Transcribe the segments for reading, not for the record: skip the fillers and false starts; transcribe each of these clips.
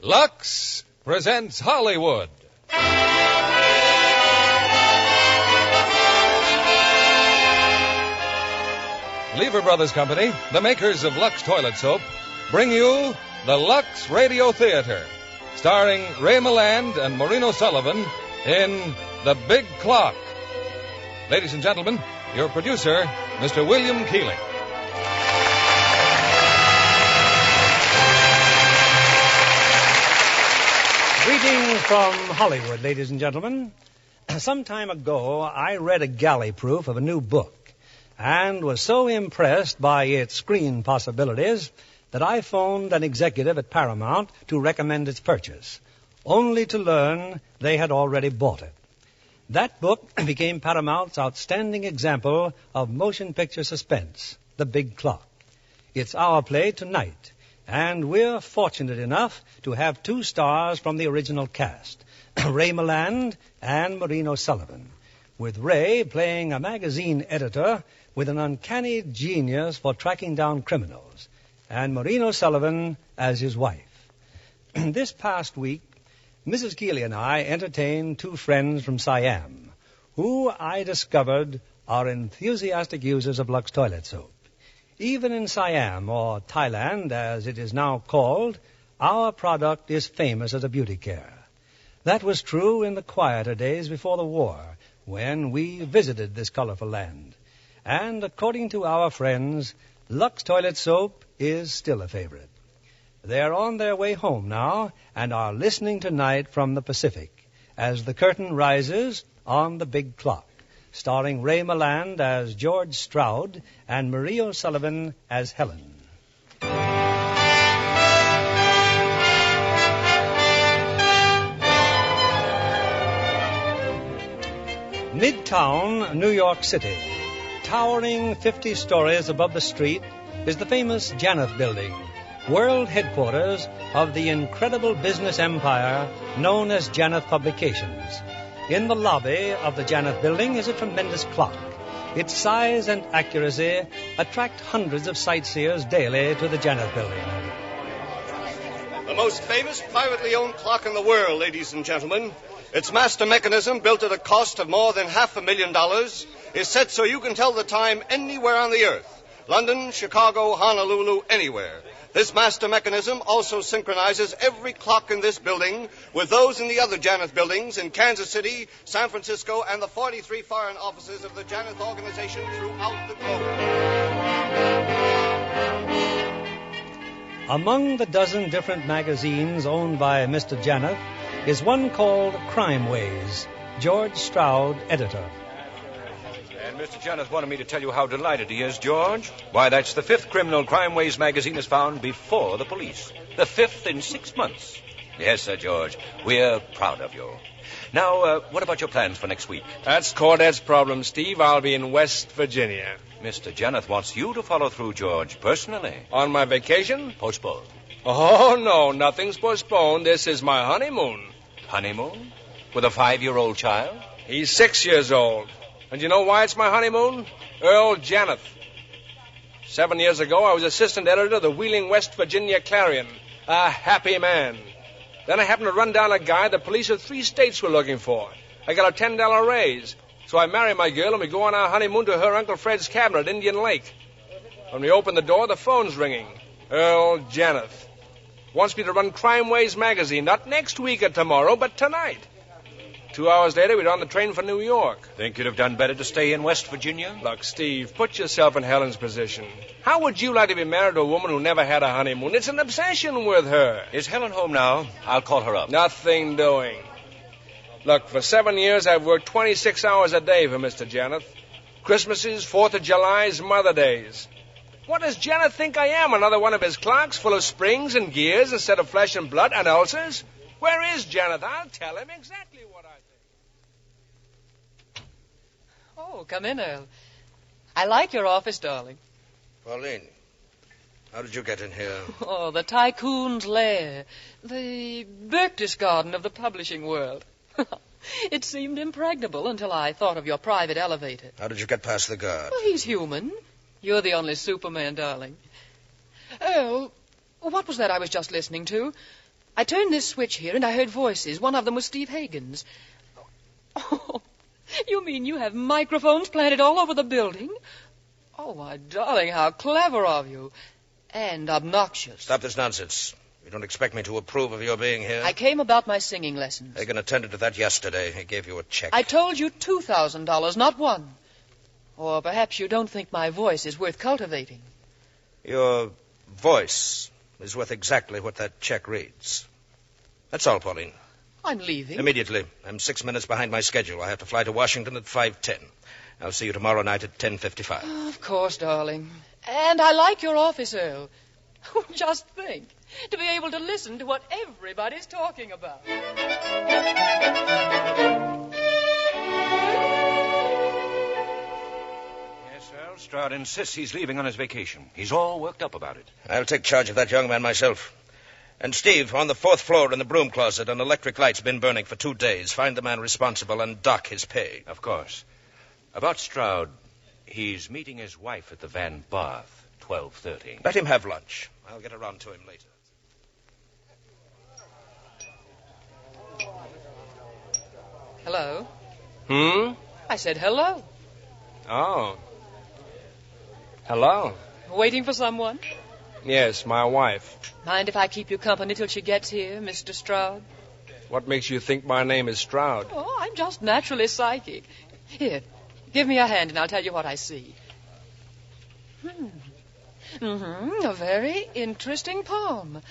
LUX presents Hollywood. Lever Brothers Company, the makers of LUX toilet soap, bring you the LUX Radio Theater, starring Ray Milland and Maureen O'Sullivan in The Big Clock. Ladies and gentlemen, your producer, Mr. William Keeling. Greetings from Hollywood, ladies and gentlemen. Some time ago, I read a galley proof of a new book and was so impressed by its screen possibilities that I phoned an executive at Paramount to recommend its purchase, only to learn they had already bought it. That book became Paramount's outstanding example of motion picture suspense, The Big Clock. It's our play tonight, and we're fortunate enough to have two stars from the original cast, Ray Milland and Maureen O'Sullivan, with Ray playing a magazine editor with an uncanny genius for tracking down criminals, and Maureen O'Sullivan as his wife. This past week, Mrs. Keeley and I entertained two friends from Siam, who I discovered are enthusiastic users of LUX toilet soap. Even in Siam, or Thailand as it is now called, our product is famous as a beauty care. That was true in the quieter days before the war, when we visited this colorful land. And according to our friends, LUX toilet soap is still a favorite. They're on their way home now and are listening tonight from the Pacific as the curtain rises on The Big Clock, starring Ray Milland as George Stroud and Marie O'Sullivan as Helen. Midtown, New York City, towering 50 stories above the street, is the famous Janeth Building, world headquarters of the incredible business empire known as Janeth Publications. In the lobby of the Janeth Building is a tremendous clock. Its size and accuracy attract hundreds of sightseers daily to the Janeth Building. The most famous privately owned clock in the world, ladies and gentlemen. Its master mechanism, built at a cost of more than $500,000, is set so you can tell the time anywhere on the earth. London, Chicago, Honolulu, anywhere. This master mechanism also synchronizes every clock in this building with those in the other Janeth buildings in Kansas City, San Francisco, and the 43 foreign offices of the Janeth organization throughout the globe. Among the dozen different magazines owned by Mr. Janeth is one called Crime Ways, George Stroud, editor. And Mr. Janeth wanted me to tell you how delighted he is, George. Why, that's the fifth criminal Crime Ways magazine has found before the police. The fifth in 6 months. Yes, Sir George, we're proud of you. Now, what about your plans for next week? That's Cordet's problem, Steve. I'll be in West Virginia. Mr. Janeth wants you to follow through, George, personally. On my vacation? Postponed. Oh, no, nothing's postponed. This is my honeymoon. Honeymoon? With a 5-year-old child? He's 6 years old. And you know why it's my honeymoon? Earl Janeth. 7 years ago, I was assistant editor of the Wheeling, West Virginia Clarion. A happy man. Then I happened to run down a guy the police of 3 states were looking for. I got a $10 raise. So I marry my girl and we go on our honeymoon to her Uncle Fred's cabin at Indian Lake. When we open the door, the phone's ringing. Earl Janeth wants me to run Crime Ways magazine, not next week or tomorrow, but tonight. 2 hours later, we're on the train for New York. Think you'd have done better to stay in West Virginia? Look, Steve, put yourself in Helen's position. How would you like to be married to a woman who never had a honeymoon? It's an obsession with her. Is Helen home now? I'll call her up. Nothing doing. Look, for 7 years, I've worked 26 hours a day for Mr. Janeth. Christmases, 4th of July's, Mother Days. What does Janeth think I am, another one of his clocks full of springs and gears instead of flesh and blood and ulcers? Where is Janeth? I'll tell him exactly what I think. Oh, come in, Earl. I like your office, darling. Marlene, how did you get in here? Oh, the tycoon's lair. The Berchtesgaden of the publishing world. It seemed impregnable until I thought of your private elevator. How did you get past the guard? Well, he's human. You're the only Superman, darling. Earl, what was that I was just listening to? I turned this switch here and I heard voices. One of them was Steve Hagen's. Oh, you mean you have microphones planted all over the building? Oh, my darling, how clever of you. And obnoxious. Stop this nonsense. You don't expect me to approve of your being here? I came about my singing lessons. Hagen attended to that yesterday. He gave you a check. I told you $2,000, not one. Or perhaps you don't think my voice is worth cultivating. Your voice is worth exactly what that check reads. That's all, Pauline. I'm leaving. Immediately. I'm 6 minutes behind my schedule. I have to fly to Washington at 5:10. I'll see you tomorrow night at 10:55. Oh, of course, darling. And I like your office, Earl. Just think, to be able to listen to what everybody's talking about. Yes, Earl, Stroud insists he's leaving on his vacation. He's all worked up about it. I'll take charge of that young man myself. And Steve, on the 4th floor in the broom closet, an electric light's been burning for 2 days. Find the man responsible and dock his pay. Of course. About Stroud, he's meeting his wife at the Van Bath, 12:30. Let him have lunch. I'll get around to him later. Hello? I said hello. Oh. Hello. Waiting for someone? Yes, my wife. Mind if I keep you company till she gets here, Mr. Stroud? What makes you think my name is Stroud? Oh, I'm just naturally psychic. Here, give me a hand and I'll tell you what I see. A very interesting poem.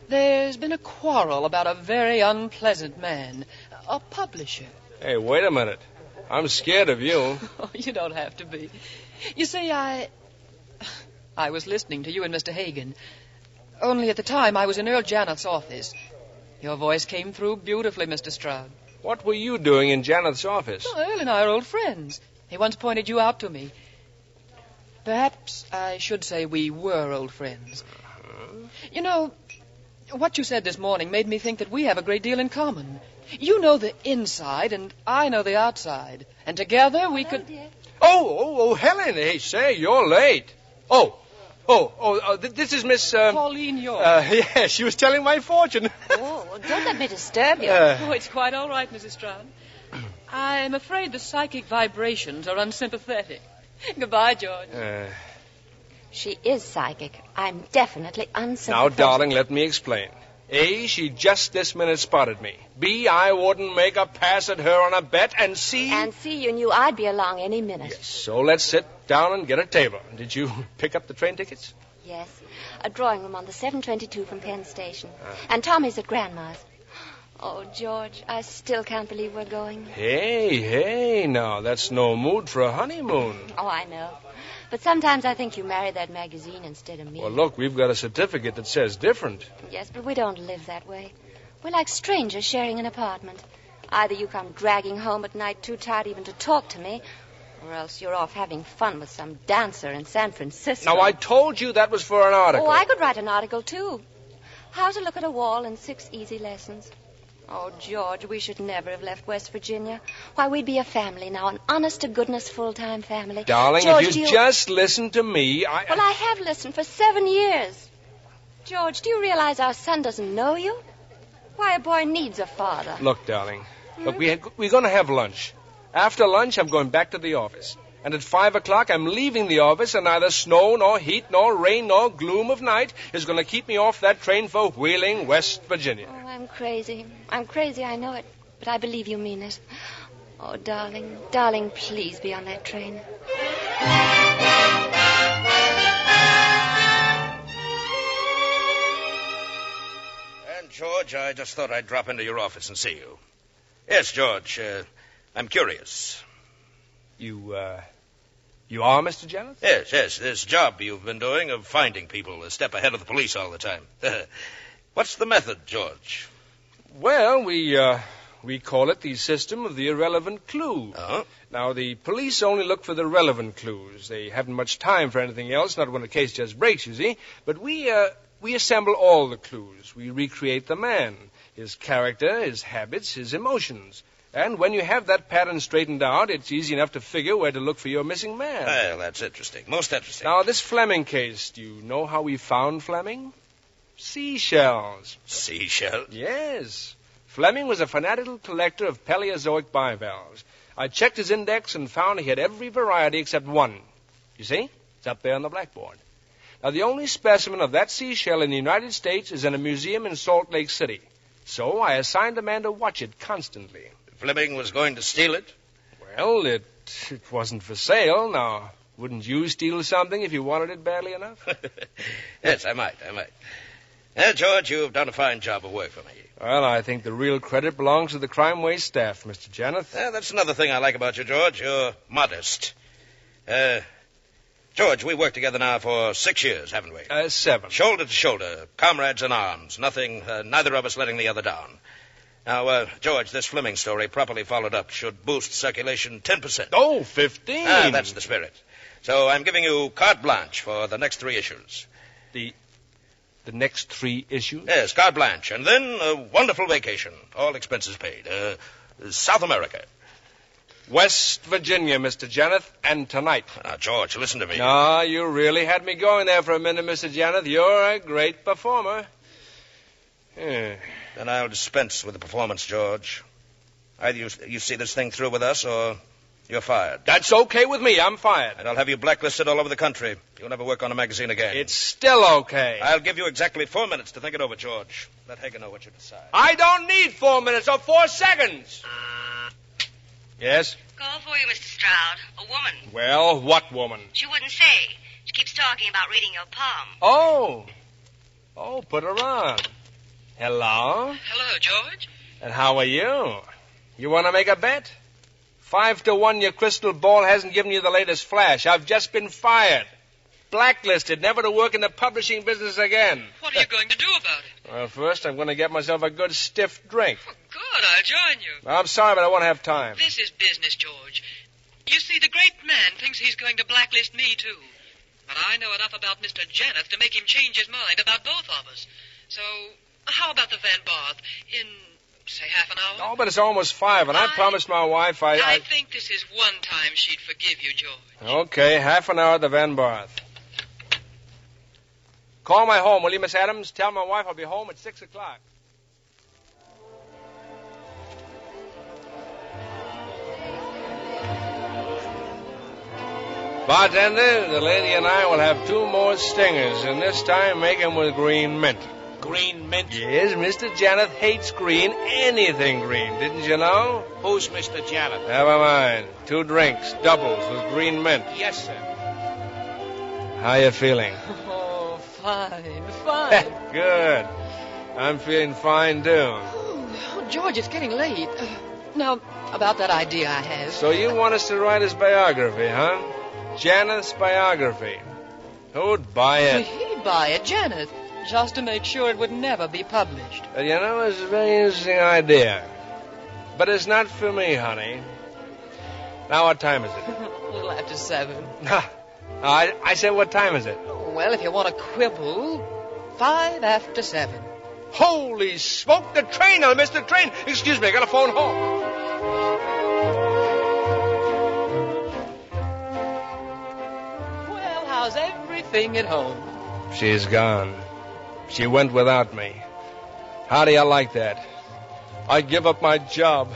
There's been a quarrel about a very unpleasant man, a publisher. Hey, wait a minute. I'm scared of you. Oh, you don't have to be. You see, I was listening to you and Mr. Hagen. Only at the time I was in Earl Janeth's office. Your voice came through beautifully, Mr. Stroud. What were you doing in Janeth's office? Oh, Earl and I are old friends. He once pointed you out to me. Perhaps I should say we were old friends. You know, what you said this morning made me think that we have a great deal in common. You know the inside, and I know the outside. And together we could... Dear. Oh, Helen. Hey, say, you're late. This is Miss... Pauline York. Yes, she was telling my fortune. Oh, don't let me disturb you. Oh, it's quite all right, Mrs. Stroud. I'm afraid the psychic vibrations are unsympathetic. Goodbye, George. She is psychic. I'm definitely Now, unsympathetic. darling, let me explain. A, she just this minute spotted me. B, I wouldn't make a pass at her on a bet. And C... And C, you knew I'd be along any minute. Yes, so let's sit down and get a table. Did you pick up the train tickets? Yes. A drawing room on the 7:22 from Penn Station. And Tommy's at Grandma's. Oh, George, I still can't believe we're going. Hey, now, that's no mood for a honeymoon. Oh, I know. But sometimes I think you married that magazine instead of me. Well, look, we've got a certificate that says different. Yes, but we don't live that way. We're like strangers sharing an apartment. Either you come dragging home at night too tired even to talk to me, or else you're off having fun with some dancer in San Francisco. Now, I told you that was for an article. Oh, I could write an article, too. How to look at a wall in 6 easy lessons. Oh, George, we should never have left West Virginia. Why, we'd be a family now, an honest-to-goodness full-time family. Darling, George, if you just listen to me, Well, I have listened for 7 years. George, do you realize our son doesn't know you? Why, a boy needs a father. Look, darling, we're going to have lunch. After lunch, I'm going back to the office. And at 5 o'clock, I'm leaving the office, and neither snow, nor heat, nor rain, nor gloom of night is going to keep me off that train for Wheeling, West Virginia. Oh, I'm crazy. I'm crazy, I know it. But I believe you mean it. Oh, darling, please be on that train. And, George, I just thought I'd drop into your office and see you. Yes, George, I'm curious. You are Mr. Janeth? Yes, this job you've been doing of finding people a step ahead of the police all the time. What's the method, George? Well, we call it the system of the irrelevant clue. Uh-huh. Now, the police only look for the relevant clues. They haven't much time for anything else, not when a case just breaks, you see. But we assemble all the clues. We recreate the man, his character, his habits, his emotions. And when you have that pattern straightened out, it's easy enough to figure where to look for your missing man. Well, that's interesting. Most interesting. Now, this Fleming case, do you know how we found Fleming? Seashells. Seashells? Yes. Fleming was a fanatical collector of Paleozoic bivalves. I checked his index and found he had every variety except one. You see? It's up there on the blackboard. Now, the only specimen of that seashell in the United States is in a museum in Salt Lake City. So I assigned a man to watch it constantly. Fleming was going to steal it? Well, it wasn't for sale. Now, wouldn't you steal something if you wanted it badly enough? Yes, I might. George, you've done a fine job of work for me. Well, I think the real credit belongs to the crime wave staff, Mr. Janeth. That's another thing I like about you, George. You're modest. George, we've worked together now for 6 years, haven't we? 7. Shoulder to shoulder, comrades in arms. Neither of us letting the other down. Now, George, this Fleming story, properly followed up, should boost circulation 10%. Oh, 15. That's the spirit. So I'm giving you carte blanche for the next 3 issues. The next 3 issues? Yes, carte blanche. And then a wonderful vacation. All expenses paid. South America. West Virginia, Mr. Janeth, and tonight. Now, George, listen to me. No, you really had me going there for a minute, Mr. Janeth. You're a great performer. Then I'll dispense with the performance, George. Either you see this thing through with us, or you're fired. That's okay with me. I'm fired. And I'll have you blacklisted all over the country. You'll never work on a magazine again. It's still okay. I'll give you exactly 4 minutes to think it over, George. Let Hagen know what you decide. I don't need 4 minutes or 4 seconds. Yes? Call for you, Mr. Stroud. A woman. Well, what woman? She wouldn't say. She keeps talking about reading your palm. Oh, put her on. Hello? Hello, George. And how are you? You want to make a bet? 5-1 your crystal ball hasn't given you the latest flash. I've just been fired. Blacklisted, never to work in the publishing business again. What are you going to do about it? Well, first I'm going to get myself a good stiff drink. Oh, good, I'll join you. I'm sorry, but I won't have time. This is business, George. You see, the great man thinks he's going to blacklist me, too. But I know enough about Mr. Janeth to make him change his mind about both of us. So, how about the Van Barth in, say, half an hour? Oh, but it's almost 5, and I promised my wife I think this is one time she'd forgive you, George. Okay, half an hour at the Van Barth. Call my home, will you, Miss Adams? Tell my wife I'll be home at 6 o'clock. Bartender, the lady and I will have 2 more stingers, and this time make 'em with green mint. Green mint? Yes, Mr. Janeth hates green, anything green. Didn't you know? Who's Mr. Janeth? Never mind. 2 drinks, doubles with green mint. Yes, sir. How you feeling? Oh, fine. Good. I'm feeling fine, too. Oh, George, it's getting late. Now, about that idea I have. So you want us to write his biography, huh? Janeth's biography. Who'd buy it? He'd buy it, Janeth, just to make sure it would never be published. You know, it's a very interesting idea. But it's not for me, honey. Now, what time is it? A little after 7. I said, what time is it? Well, if you want to quibble, 5 after 7. Holy smoke, the train! I missed the train! Excuse me, I got a phone home. Well, how's everything at home? She's gone. She went without me. How do you like that? I give up my job,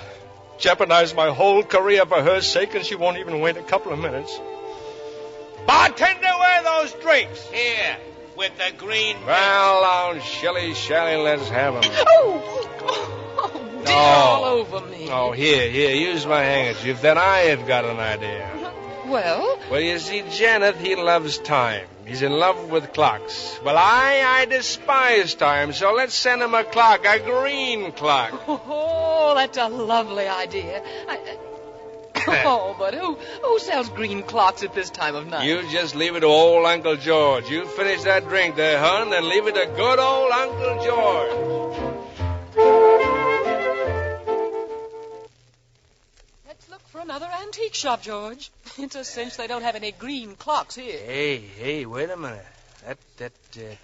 jeopardize my whole career for her sake, and she won't even wait a couple of minutes. Bartender, where are those drinks? Here, with the green mint. Well, now, shilly-shally, let's have 'em. Oh, dear, all over me. Oh, here, use my handkerchief. Then I have got an idea. Well? Well, you see, Janeth, he loves time. He's in love with clocks. Well, I despise time, so let's send him a clock, a green clock. Oh, that's a lovely idea. Oh, but who sells green clocks at this time of night? You just leave it to old Uncle George. You finish that drink there, hon, and leave it to good old Uncle George. Let's look for another antique shop, George. It's a cinch they don't have any green clocks here. Hey, wait a minute. That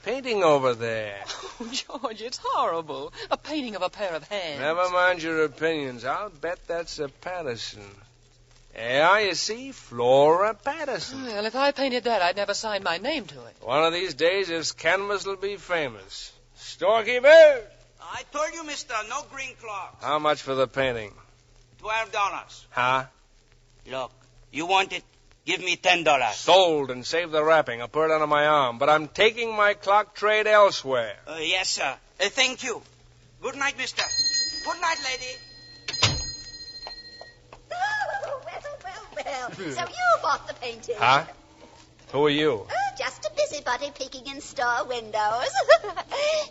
painting over there. Oh, George, it's horrible. A painting of a pair of hands. Never mind your opinions. I'll bet that's a Patterson. Yeah, you see, Flora Patterson. Well, if I painted that, I'd never sign my name to it. One of these days, this canvas will be famous. Storekeeper! I told you, mister, no green cloth. How much for the painting? $12. Huh? Look, you want it? Give me $10. Sold, and save the wrapping. I'll put it under my arm. But I'm taking my clock trade elsewhere. Yes, sir. Thank you. Good night, mister. Good night, lady. Oh, well. So you bought the painting. Huh? Who are you? Oh, just a busybody peeking in store windows.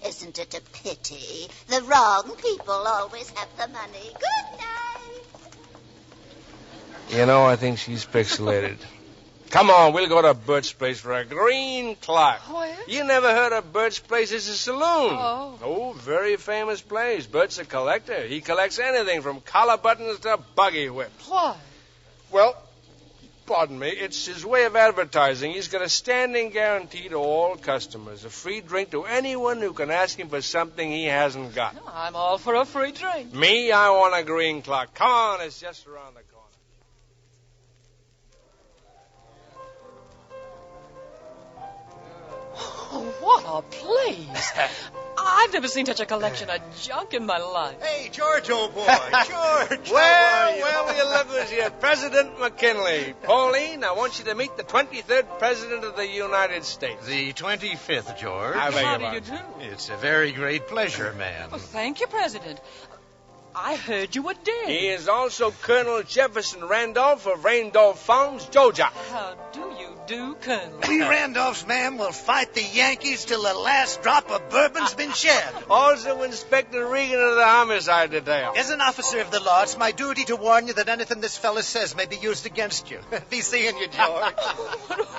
Isn't it a pity? The wrong people always have the money. Good night. You know, I think she's pixelated. Come on, we'll go to Bert's place for a green clock. Where? You never heard of Bert's place? It's a saloon. Oh, very famous place. Bert's a collector. He collects anything from collar buttons to buggy whips. Why? Well, pardon me, it's his way of advertising. He's got a standing guarantee to all customers. A free drink to anyone who can ask him for something he hasn't got. I'm all for a free drink. Me, I want a green clock. Come on, it's just around the corner. Oh, what a place. I've never seen such a collection of junk in my life. Hey, George, old boy. George. Well, you look who's here. President McKinley. Pauline, I want you to meet the 23rd President of the United States. The 25th, George. How do you do? It's a very great pleasure, man. Well, thank you, President. I heard you were dead. He is also Colonel Jefferson Randolph of Randolph Farms, Georgia. How do you do, Colonel? We Randolphs, ma'am, will fight the Yankees till the last drop of bourbon's been shed. Also Inspector Regan of the Homicide Detail. As an officer of the law, it's my duty to warn you that anything this fella says may be used against you. Be seeing you, George.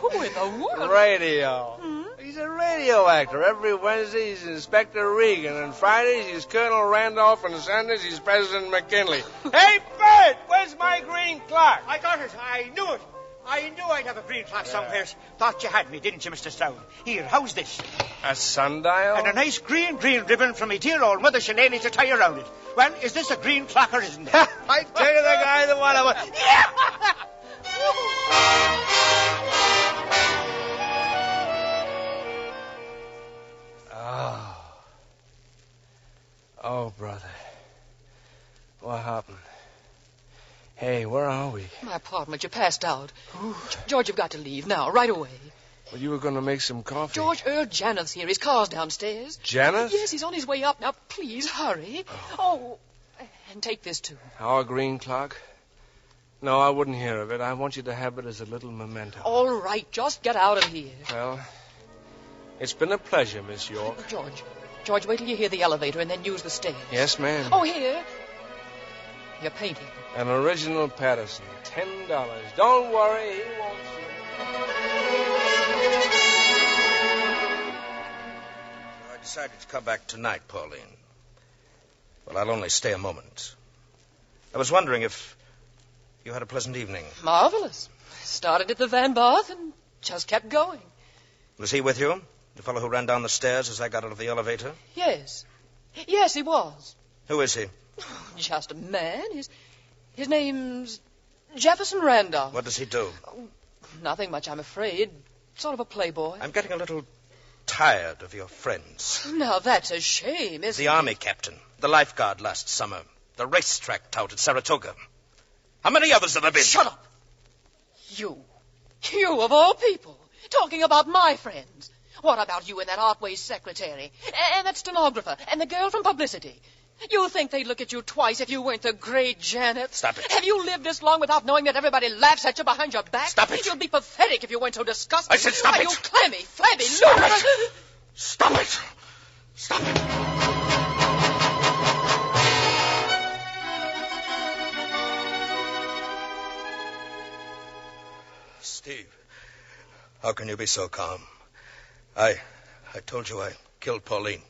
Who in the world? Radio. He's a radio actor. Every Wednesday he's Inspector Regan, and Fridays he's Colonel Randolph, and Sundays he's President McKinley. Hey, Bert, where's my green clock? I got it. I knew it. I knew I'd have a green clock somewhere. Thought you had me, didn't you, Mr. Stone? Here, how's this? A sundial? And a nice green ribbon from me dear old mother Shillelagh to tie around it. Well, is this a green clock or isn't it? I tell you, the guy that want to... Oh, brother. What happened? Hey, where are we? My apartment. You passed out. George, you've got to leave now, right away. Well, you were going to make some coffee. George, Earl Janeth's here. His car's downstairs. Janeth? Yes, he's on his way up. Now, please, hurry. Oh, and take this, too. Our green clock? No, I wouldn't hear of it. I want you to have it as a little memento. All right, just get out of here. Well, it's been a pleasure, Miss York. George, wait till you hear the elevator and then use the stairs. Yes, ma'am. Oh, here. You're painting. An original Patterson. $10. Don't worry, he won't see. I decided to come back tonight, Pauline. Well, I'll only stay a moment. I was wondering if you had a pleasant evening. Marvelous. Started at the Van Barth and just kept going. Was he with you? The fellow who ran down the stairs as I got out of the elevator? Yes. Yes, he was. Who is he? Just a man. His name's Jefferson Randolph. What does he do? Nothing much, I'm afraid. Sort of a playboy. I'm getting a little tired of your friends. Now, that's a shame, isn't it? The army captain, the lifeguard last summer, the racetrack tout at Saratoga. How many others have there been? Shut up! You of all people, talking about my friends. What about you and that Artway's secretary, and that stenographer, and the girl from publicity? You think they'd look at you twice if you weren't the great Janet? Stop it. Have you lived this long without knowing that everybody laughs at you behind your back? Stop it. You'd be pathetic if you weren't so disgusting. I said stop it. You clammy, flabby, Stop it. Stop it. Stop it. Steve, how can you be so calm? I told you I killed Pauline.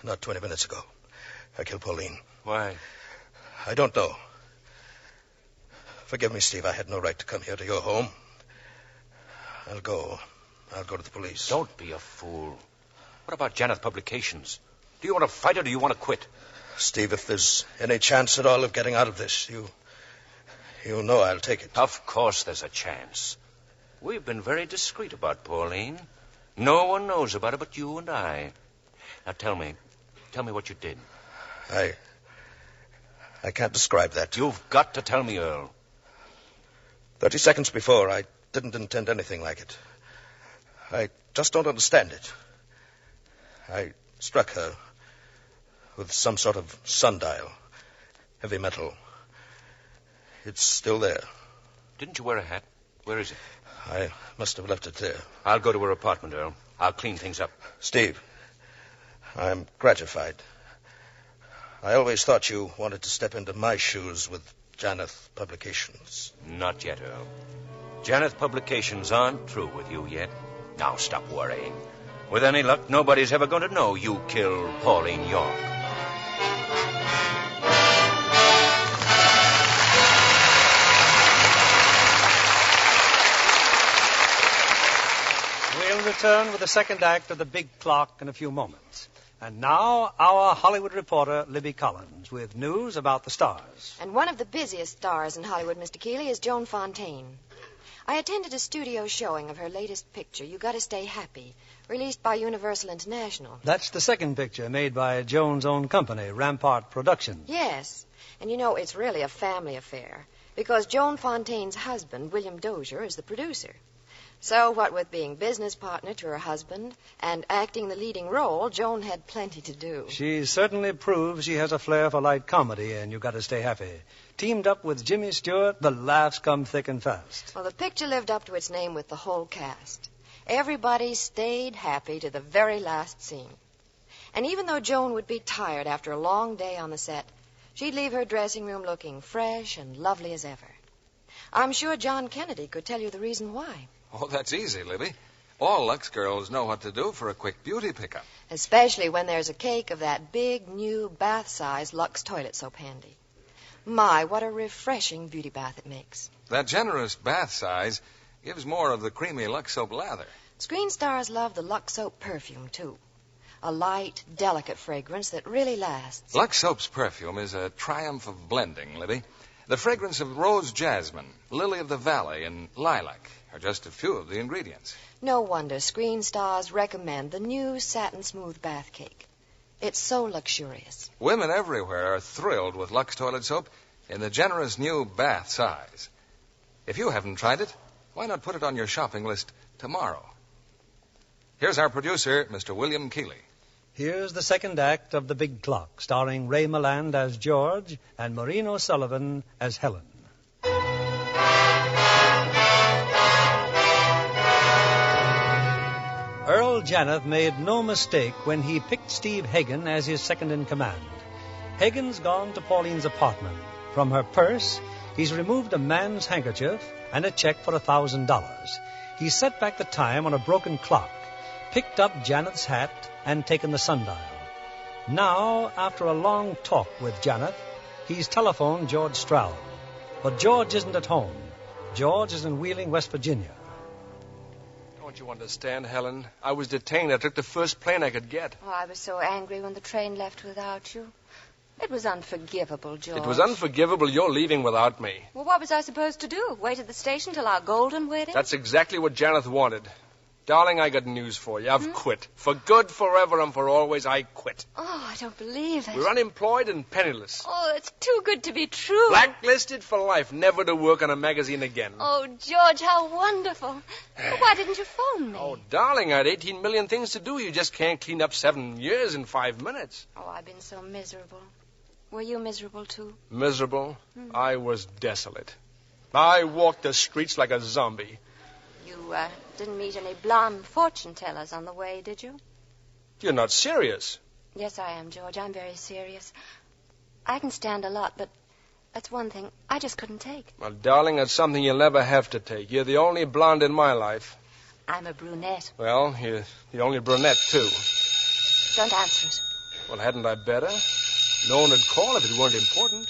Not 20 minutes ago. I killed Pauline. Why? I don't know. Forgive me, Steve. I had no right to come here to your home. I'll go to the police. Don't be a fool. What about Janeth Publications? Do you want to fight or do you want to quit? Steve, if there's any chance at all of getting out of this, you know I'll take it. Of course there's a chance. We've been very discreet about Pauline. No one knows about it but you and I. Now tell me what you did. I can't describe that. You've got to tell me, Earl. 30 seconds before, I didn't intend anything like it. I just don't understand it. I struck her with some sort of sundial. Heavy metal. It's still there. Didn't you wear a hat? Where is it? I must have left it there. I'll go to her apartment, Earl. I'll clean things up. Steve, I'm gratified. I always thought you wanted to step into my shoes with Janeth Publications. Not yet, Earl. Janeth Publications aren't through with you yet. Now stop worrying. With any luck, nobody's ever going to know you killed Pauline York. We'll return with the second act of The Big Clock in a few moments. And now, our Hollywood reporter, Libby Collins, with news about the stars. And one of the busiest stars in Hollywood, Mr. Keeley, is Joan Fontaine. I attended a studio showing of her latest picture, You Gotta Stay Happy, released by Universal International. That's the second picture made by Joan's own company, Rampart Productions. Yes. And you know, it's really a family affair, because Joan Fontaine's husband, William Dozier, is the producer. So, what with being business partner to her husband and acting the leading role, Joan had plenty to do. She certainly proves she has a flair for light comedy, and You Gotta Stay Happy. Teamed up with Jimmy Stewart, the laughs come thick and fast. Well, the picture lived up to its name with the whole cast. Everybody stayed happy to the very last scene. And even though Joan would be tired after a long day on the set, she'd leave her dressing room looking fresh and lovely as ever. I'm sure John Kennedy could tell you the reason why. Oh, that's easy, Libby. All Lux girls know what to do for a quick beauty pickup. Especially when there's a cake of that big, new, bath-size Lux toilet soap handy. My, what a refreshing beauty bath it makes. That generous bath size gives more of the creamy Lux soap lather. Screen stars love the Lux soap perfume, too. A light, delicate fragrance that really lasts. Lux soap's perfume is a triumph of blending, Libby. The fragrance of rose jasmine, lily of the valley, and lilac are just a few of the ingredients. No wonder screen stars recommend the new satin smooth bath cake. It's so luxurious. Women everywhere are thrilled with Lux toilet soap in the generous new bath size. If you haven't tried it, why not put it on your shopping list tomorrow? Here's our producer, Mr. William Keeley. Here's the second act of The Big Clock, starring Ray Milland as George and Maureen O'Sullivan as Helen. Earl Janeth made no mistake when he picked Steve Hagen as his second-in-command. Hagen's gone to Pauline's apartment. From her purse, he's removed a man's handkerchief and a check for $1,000. He set back the time on a broken clock, picked up Janeth's hat, and taken the sundial. Now, after a long talk with Janeth, he's telephoned George Stroud. But George isn't at home. George is in Wheeling, West Virginia. Don't you understand, Helen? I was detained. I took the first plane I could get. Oh, I was so angry when the train left without you. It was unforgivable, George. It was unforgivable you're leaving without me. Well, what was I supposed to do? Wait at the station till our golden wedding? That's exactly what Janeth wanted. Darling, I got news for you. I've quit. For good, forever, and for always, I quit. Oh, I don't believe it. We're unemployed and penniless. Oh, it's too good to be true. Blacklisted for life, never to work on a magazine again. Oh, George, how wonderful. Why didn't you phone me? Oh, darling, I had 18 million things to do. You just can't clean up 7 years in 5 minutes. Oh, I've been so miserable. Were you miserable, too? Miserable? I was desolate. I walked the streets like a zombie. You didn't meet any blonde fortune tellers on the way, did you? You're not serious. Yes, I am, George. I'm very serious. I can stand a lot, but that's one thing I just couldn't take. Well, darling, that's something you'll never have to take. You're the only blonde in my life. I'm a brunette. Well, you're the only brunette, too. Don't answer it. Well, hadn't I better? No one would call if it weren't important.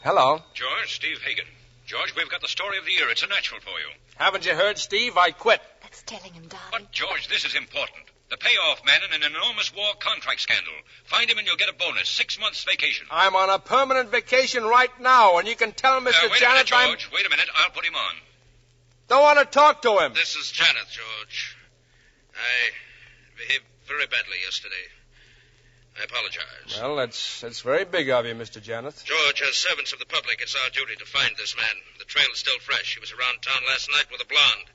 Hello. George, Steve Hagen. George, we've got the story of the year. It's a natural for you. Haven't you heard, Steve? I quit. That's telling him, darling. But, George, this is important. The payoff man in an enormous war contract scandal. Find him and you'll get a bonus. 6 months vacation. I'm on a permanent vacation right now, and you can tell Mr. Wait Janeth a minute, George. Wait a minute. I'll put him on. Don't want to talk to him. This is Janeth, George. I behaved very badly yesterday. I apologize. Well, that's very big of you, Mr. Janeth. George, as servants of the public, it's our duty to find this man. The trail is still fresh. He was around town last night with a blonde.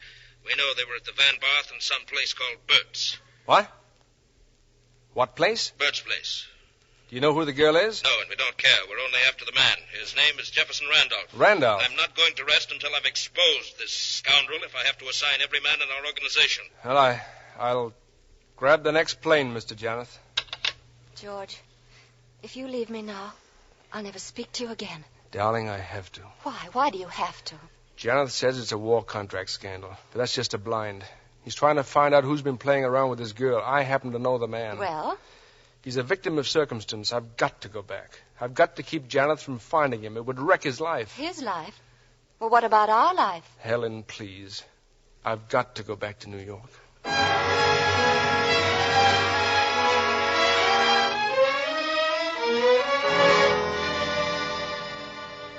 We know they were at the Van Barth in some place called Bert's. What? What place? Bert's place. Do you know who the girl is? No, and we don't care. We're only after the man. His name is Jefferson Randolph. Randolph? I'm not going to rest until I've exposed this scoundrel if I have to assign every man in our organization. Well, I'll grab the next plane, Mr. Janeth. George, if you leave me now, I'll never speak to you again. Darling, I have to. Why? Why do you have to? Janeth says it's a war contract scandal, but that's just a blind. He's trying to find out who's been playing around with this girl. I happen to know the man. Well? He's a victim of circumstance. I've got to go back. I've got to keep Janeth from finding him. It would wreck his life. His life? Well, what about our life? Helen, please. I've got to go back to New York.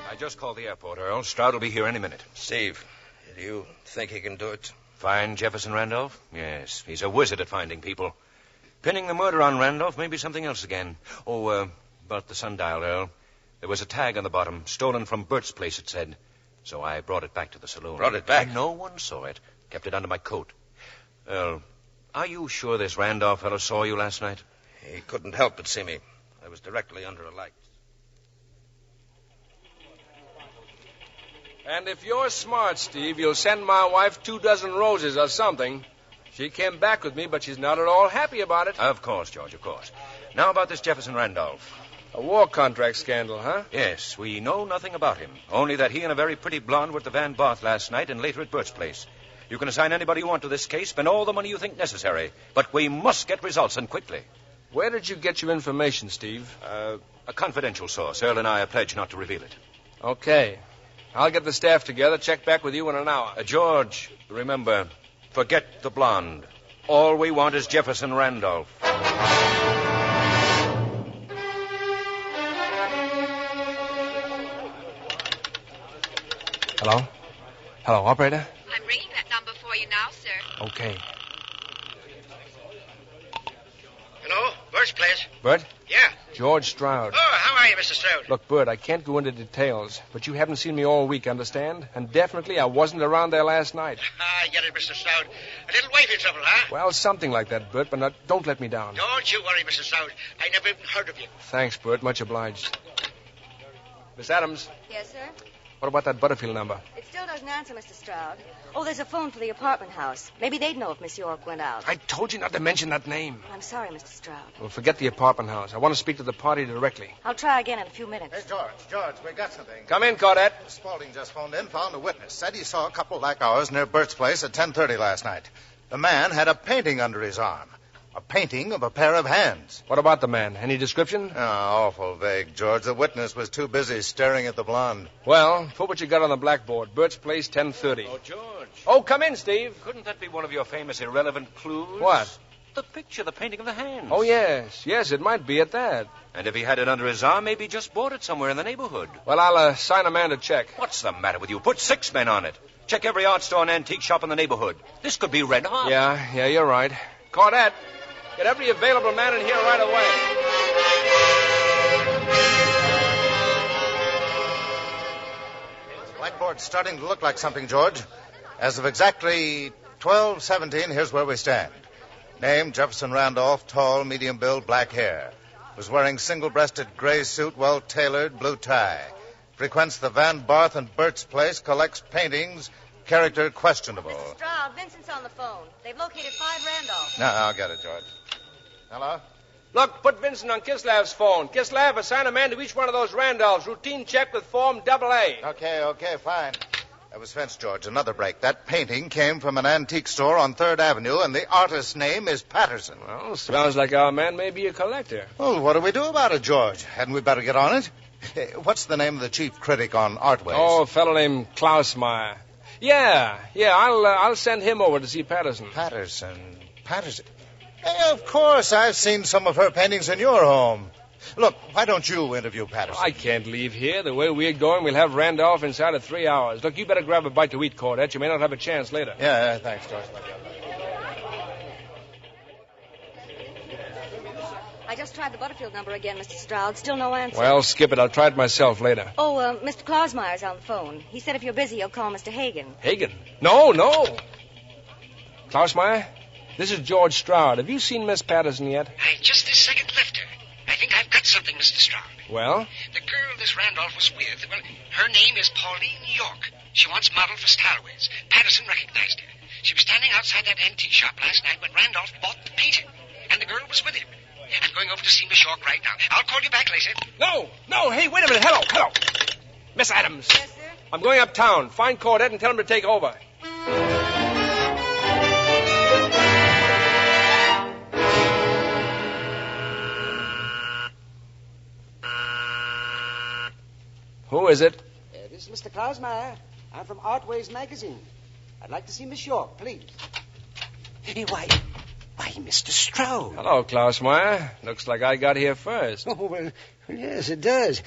I just called the airport, Earl. Stroud will be here any minute. Steve, do you think he can do it? Find Jefferson Randolph? Yes, he's a wizard at finding people. Pinning the murder on Randolph may be something else again. Oh, about the sundial, Earl. There was a tag on the bottom, stolen from Bert's place, it said. So I brought it back to the saloon. Brought it back? And no one saw it. Kept it under my coat. Earl, are you sure this Randolph fellow saw you last night? He couldn't help but see me. I was directly under a light. And if you're smart, Steve, you'll send my wife 24 roses or something. She came back with me, but she's not at all happy about it. Of course, George, of course. Now about this Jefferson Randolph. A war contract scandal, huh? Yes, we know nothing about him. Only that he and a very pretty blonde were at the Van Barth last night and later at Bert's place. You can assign anybody you want to this case, spend all the money you think necessary. But we must get results, and quickly. Where did you get your information, Steve? A confidential source. Earl and I are pledged not to reveal it. Okay. I'll get the staff together, check back with you in an hour. George, remember, forget the blonde. All we want is Jefferson Randolph. Hello? Hello, operator? I'm ringing that number for you now, sir. Okay. Hello? Bert's place? Bert? Yeah. George Stroud. Oh, how are you, Mr. Stroud? Look, Bert, I can't go into details, but you haven't seen me all week, understand? And definitely I wasn't around there last night. I get it, Mr. Stroud. A little wifey trouble, huh? Well, something like that, Bert, but don't let me down. Don't you worry, Mr. Stroud. I never even heard of you. Thanks, Bert. Much obliged. Miss Adams, Yes, sir? what about that Butterfield number? It still doesn't answer, Mr. Stroud. Oh, there's a phone for the apartment house. Maybe they'd know if Miss York went out. I told you not to mention that name. I'm sorry, Mr. Stroud. Well, forget the apartment house. I want to speak to the party directly. I'll try again in a few minutes. Hey, George, we got something. Come in, Caudette. Spaulding just phoned in, found a witness. Said he saw a couple like ours near Bert's place at 10:30 last night. The man had a painting under his arm. A painting of a pair of hands. What about the man? Any description? Oh, awful vague, George. The witness was too busy staring at the blonde. Well, put what you got on the blackboard. Bert's place, 10:30. Oh, George. Oh, come in, Steve. Couldn't that be one of your famous irrelevant clues? What? The picture, the painting of the hands. Oh, yes. Yes, it might be at that. And if he had it under his arm, maybe he just bought it somewhere in the neighborhood. Well, I'll assign a man to check. What's the matter with you? Put 6 men on it. Check every art store and antique shop in the neighborhood. This could be red hot. Yeah, you're right. Caudette, get every available man in here right away. Blackboard's starting to look like something, George. As of exactly 12:17, here's where we stand. Name, Jefferson Randolph, tall, medium build, black hair. Was wearing single-breasted gray suit, well-tailored, blue tie. Frequents the Van Barth and Bert's place, collects paintings, character questionable. Mr. Stroud, Vincent's on the phone. They've located 5 Randolph. No, I'll get it, George. Hello? Look, put Vincent on Kislav's phone. Kislav, assign a man to each one of those Randolphs. Routine check with form AA. Okay, fine. That was Vince, George. Another break. That painting came from an antique store on 3rd Avenue, and the artist's name is Patterson. Well, sounds like our man may be a collector. Well, what do we do about it, George? Hadn't we better get on it? What's the name of the chief critic on Artways? Oh, a fellow named Klausmeyer. Yeah, I'll send him over to see Patterson. Patterson. Hey, of course, I've seen some of her paintings in your home. Look, why don't you interview Patterson? I can't leave here. The way we're going, we'll have Randolph inside of 3 hours. Look, you better grab a bite to eat, Caudette. You may not have a chance later. Yeah, thanks, George. I just tried the Butterfield number again, Mr. Stroud. Still no answer. Well, skip it. I'll try it myself later. Oh, Mr. Klausmeyer's on the phone. He said if you're busy, he'll call Mr. Hagen. Hagen? No. Klausmeyer, this is George Stroud. Have you seen Miss Patterson yet? I just this second left her. I think I've got something, Mr. Stroud. Well? The girl this Randolph was with, well, her name is Pauline York. She wants model for Starways. Patterson recognized her. She was standing outside that antique shop last night when Randolph bought the painting. And the girl was with him. I'm going over to see Miss York right now. I'll call you back later. No. Hey, wait a minute. Hello. Miss Adams. Yes, sir? I'm going uptown. Find Cordette and tell him to take over. Who is it? This is Mr. Klausmeyer. I'm from Artways Magazine. I'd like to see Miss York, please. Why, Mr. Stroud. Hello, Klausmeyer. Looks like I got here first. Oh, well, yes, it does.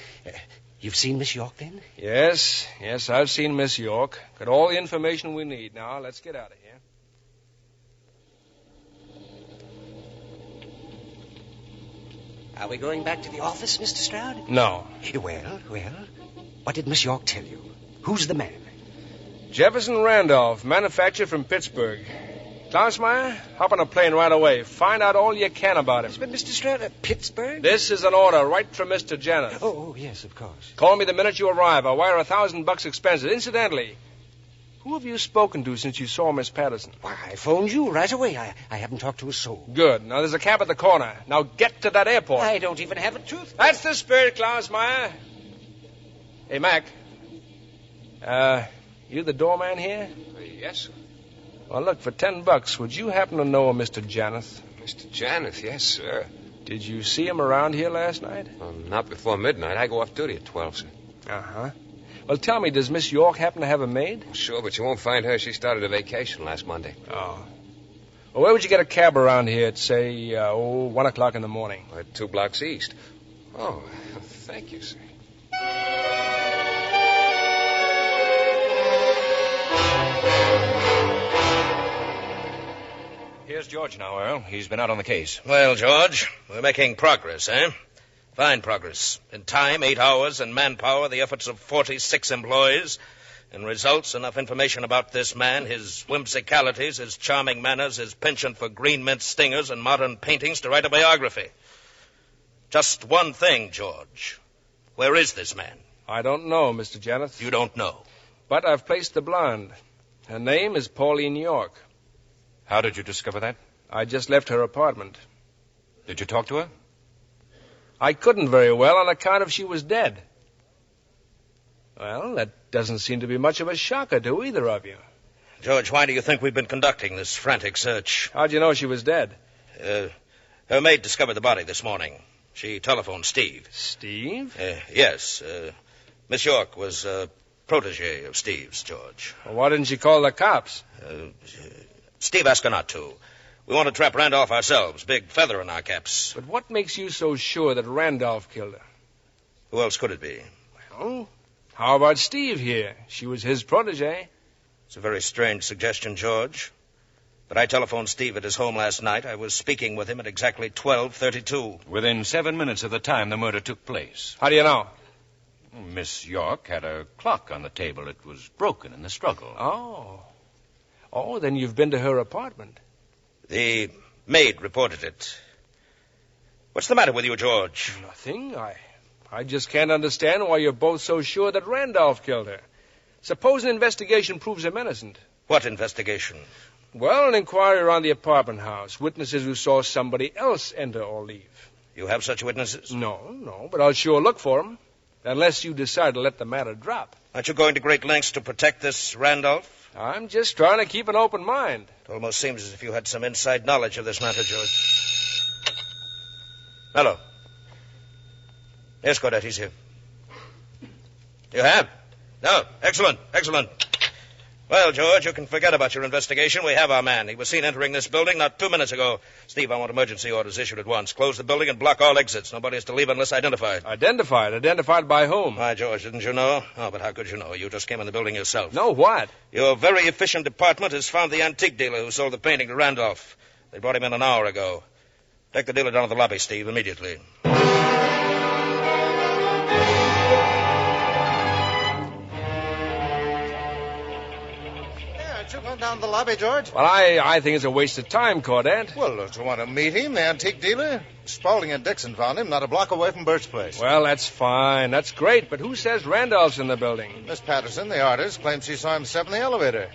You've seen Miss York, then? Yes, I've seen Miss York. Got all the information we need. Now, let's get out of here. Are we going back to the office, Mr. Stroud? No. Well, what did Miss York tell you? Who's the man? Jefferson Randolph, manufacturer from Pittsburgh. Klausmeyer, hop on a plane right away. Find out all you can about him. But, Mr. Stroud, Pittsburgh? This is an order right from Mr. Janeth. Oh, yes, of course. Call me the minute you arrive. I'll wire $1,000 expenses. Incidentally, who have you spoken to since you saw Miss Patterson? Why, I phoned you right away. I haven't talked to a soul. Good. Now, there's a cab at the corner. Now, get to that airport. I don't even have a toothpick. That's the spirit, Klausmeyer. Hey, Mac. You the doorman here? Yes, sir. Well, look, for $10, would you happen to know a Mr. Janeth? Mr. Janeth, yes, sir. Did you see him around here last night? Not before midnight. I go off duty at 12, sir. Uh-huh. Well, tell me, does Miss York happen to have a maid? Sure, but you won't find her. She started a vacation last Monday. Oh. Well, where would you get a cab around here at, say, 1 o'clock in the morning? 2 blocks east. Oh, thank you, sir. Here's George now, Earl. He's been out on the case. Well, George, we're making progress, eh? Fine progress. In time, 8 hours, and manpower, the efforts of 46 employees. In results, enough information about this man, his whimsicalities, his charming manners, his penchant for green mint stingers and modern paintings to write a biography. Just one thing, George. Where is this man? I don't know, Mr. Janeth. You don't know? But I've placed the blonde. Her name is Pauline York. How did you discover that? I just left her apartment. Did you talk to her? I couldn't very well on account of she was dead. Well, that doesn't seem to be much of a shocker to either of you. George, why do you think we've been conducting this frantic search? How'd you know she was dead? Her maid discovered the body this morning. She telephoned Steve. Steve? Yes. Miss York was a protege of Steve's, George. Well, why didn't she call the cops? Steve asked her not to. We want to trap Randolph ourselves. Big feather in our caps. But what makes you so sure that Randolph killed her? Who else could it be? Well, how about Steve here? She was his protege. It's a very strange suggestion, George. But I telephoned Steve at his home last night. I was speaking with him at exactly 12:32. Within 7 minutes of the time the murder took place. How do you know? Miss York had a clock on the table. It was broken in the struggle. Oh, then you've been to her apartment. The maid reported it. What's the matter with you, George? Nothing. I just can't understand why you're both so sure that Randolph killed her. Suppose an investigation proves him innocent. What investigation? Well, an inquiry around the apartment house. Witnesses who saw somebody else enter or leave. You have such witnesses? No, but I'll sure look for them. Unless you decide to let the matter drop. Aren't you going to great lengths to protect this Randolph? I'm just trying to keep an open mind. It almost seems as if you had some inside knowledge of this matter, George. Hello. Yes, Cordette, he's here. You have? No. Excellent. Well, George, you can forget about your investigation. We have our man. He was seen entering this building not 2 minutes ago. Steve, I want emergency orders issued at once. Close the building and block all exits. Nobody is to leave unless identified. Identified? Identified by whom? Why, George, didn't you know? Oh, but how could you know? You just came in the building yourself. No, what? Your very efficient department has found the antique dealer who sold the painting to Randolph. They brought him in an hour ago. Take the dealer down to the lobby, Steve, immediately. Aren't you going down to the lobby, George? Well, I think it's a waste of time, Caudette. Well, don't you want to meet him, the antique dealer? Spaulding and Dixon found him not a block away from Birch Place. Well, that's fine. That's great. But who says Randolph's in the building? Miss Patterson, the artist, claims she saw him step in the elevator.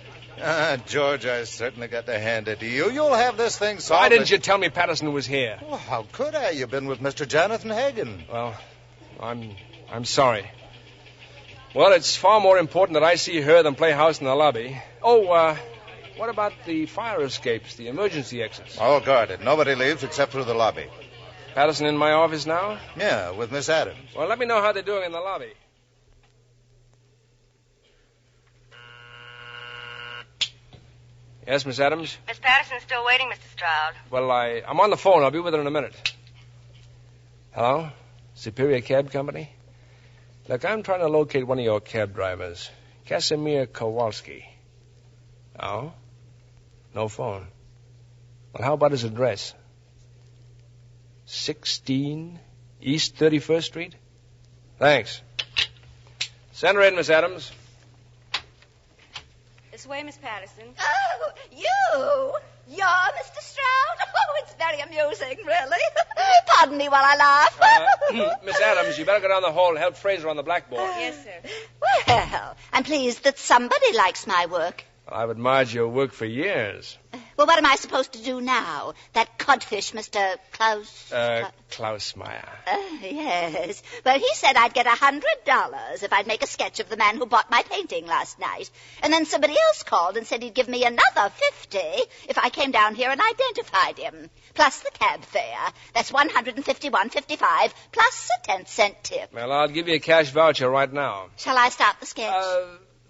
George, I certainly got to hand it to you. You'll have this thing solved. Why didn't you tell me Patterson was here? Well, how could I? You've been with Mr. Jonathan Hagen. Well, I'm sorry. Well, it's far more important that I see her than play house in the lobby. Oh, what about the fire escapes, the emergency exits? All guarded. Nobody leaves except through the lobby. Patterson in my office now? Yeah, with Miss Adams. Well, let me know how they're doing in the lobby. Yes, Miss Adams? Miss Patterson's still waiting, Mr. Stroud. Well, I'm on the phone. I'll be with her in a minute. Hello? Superior Cab Company? Look, I'm trying to locate one of your cab drivers, Casimir Kowalski. Oh? No phone. Well, how about his address? 16 East 31st Street? Thanks. Send her in, Miss Adams. This way, Miss Patterson. Oh, you! You're Mr. Stroud? Oh, it's very amusing, really. Pardon me while I laugh. Miss Adams, you better go down the hall and help Fraser on the blackboard. Yes, sir. Well, I'm pleased that somebody likes my work. I've admired your work for years. Well, what am I supposed to do now? That codfish, Mr. Klaus... Klausmeyer. Yes. Well, he said I'd get $100 if I'd make a sketch of the man who bought my painting last night. And then somebody else called and said he'd give me another $50 if I came down here and identified him. Plus the cab fare. That's $151.55 plus a 10-cent tip. Well, I'll give you a cash voucher right now. Shall I start the sketch?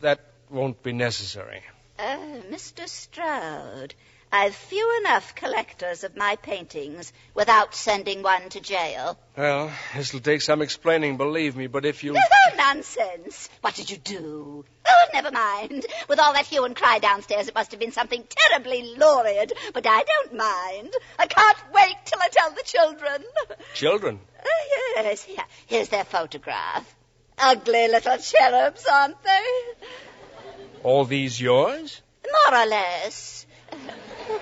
That won't be necessary. Mr. Stroud, I've few enough collectors of my paintings without sending one to jail. Well, this'll take some explaining, believe me, but if you... Oh, nonsense. What did you do? Oh, never mind. With all that hue and cry downstairs, it must have been something terribly lurid. But I don't mind. I can't wait till I tell the children. Children? Yes. Here's their photograph. Ugly little cherubs, aren't they? All these yours? More or less.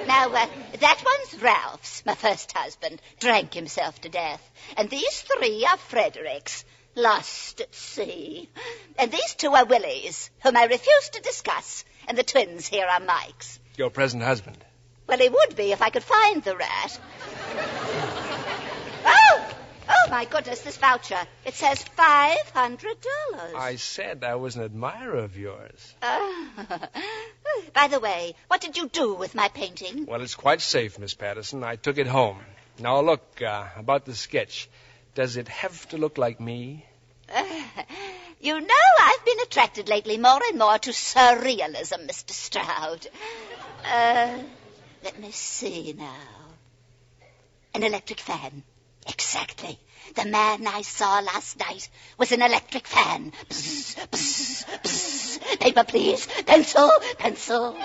Now, that one's Ralph's, my first husband. Drank himself to death. And these three are Frederick's, lost at sea. And these two are Willie's, whom I refuse to discuss. And the twins here are Mike's. Your present husband? Well, he would be if I could find the rat. Oh, my goodness, this voucher. It says $500. I said I was an admirer of yours. By the way, what did you do with my painting? Well, it's quite safe, Miss Patterson. I took it home. Now, look, about the sketch. Does it have to look like me? You know, I've been attracted lately more and more to surrealism, Mr. Stroud. Let me see now. An electric fan. Exactly. The man I saw last night was an electric fan. Bzz, bzz, bzz. Paper, please. Pencil, pencil. And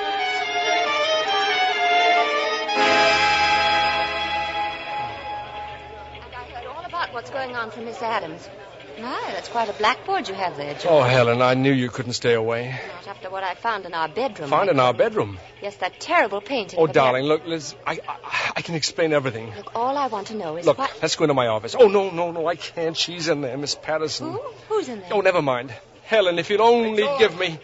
I heard all about what's going on from Miss Adams. My, that's quite a blackboard you have there, George. Oh, Helen, I knew you couldn't stay away. Not after what I found in our bedroom. Found in our bedroom? Yes, that terrible painting. Oh, darling, look, Liz, I can explain everything. Look, all I want to know is Look, what... let's go into my office. Oh, no, I can't. She's in there, Miss Patterson. Who's in there? Oh, never mind. Helen, if you'd only give me...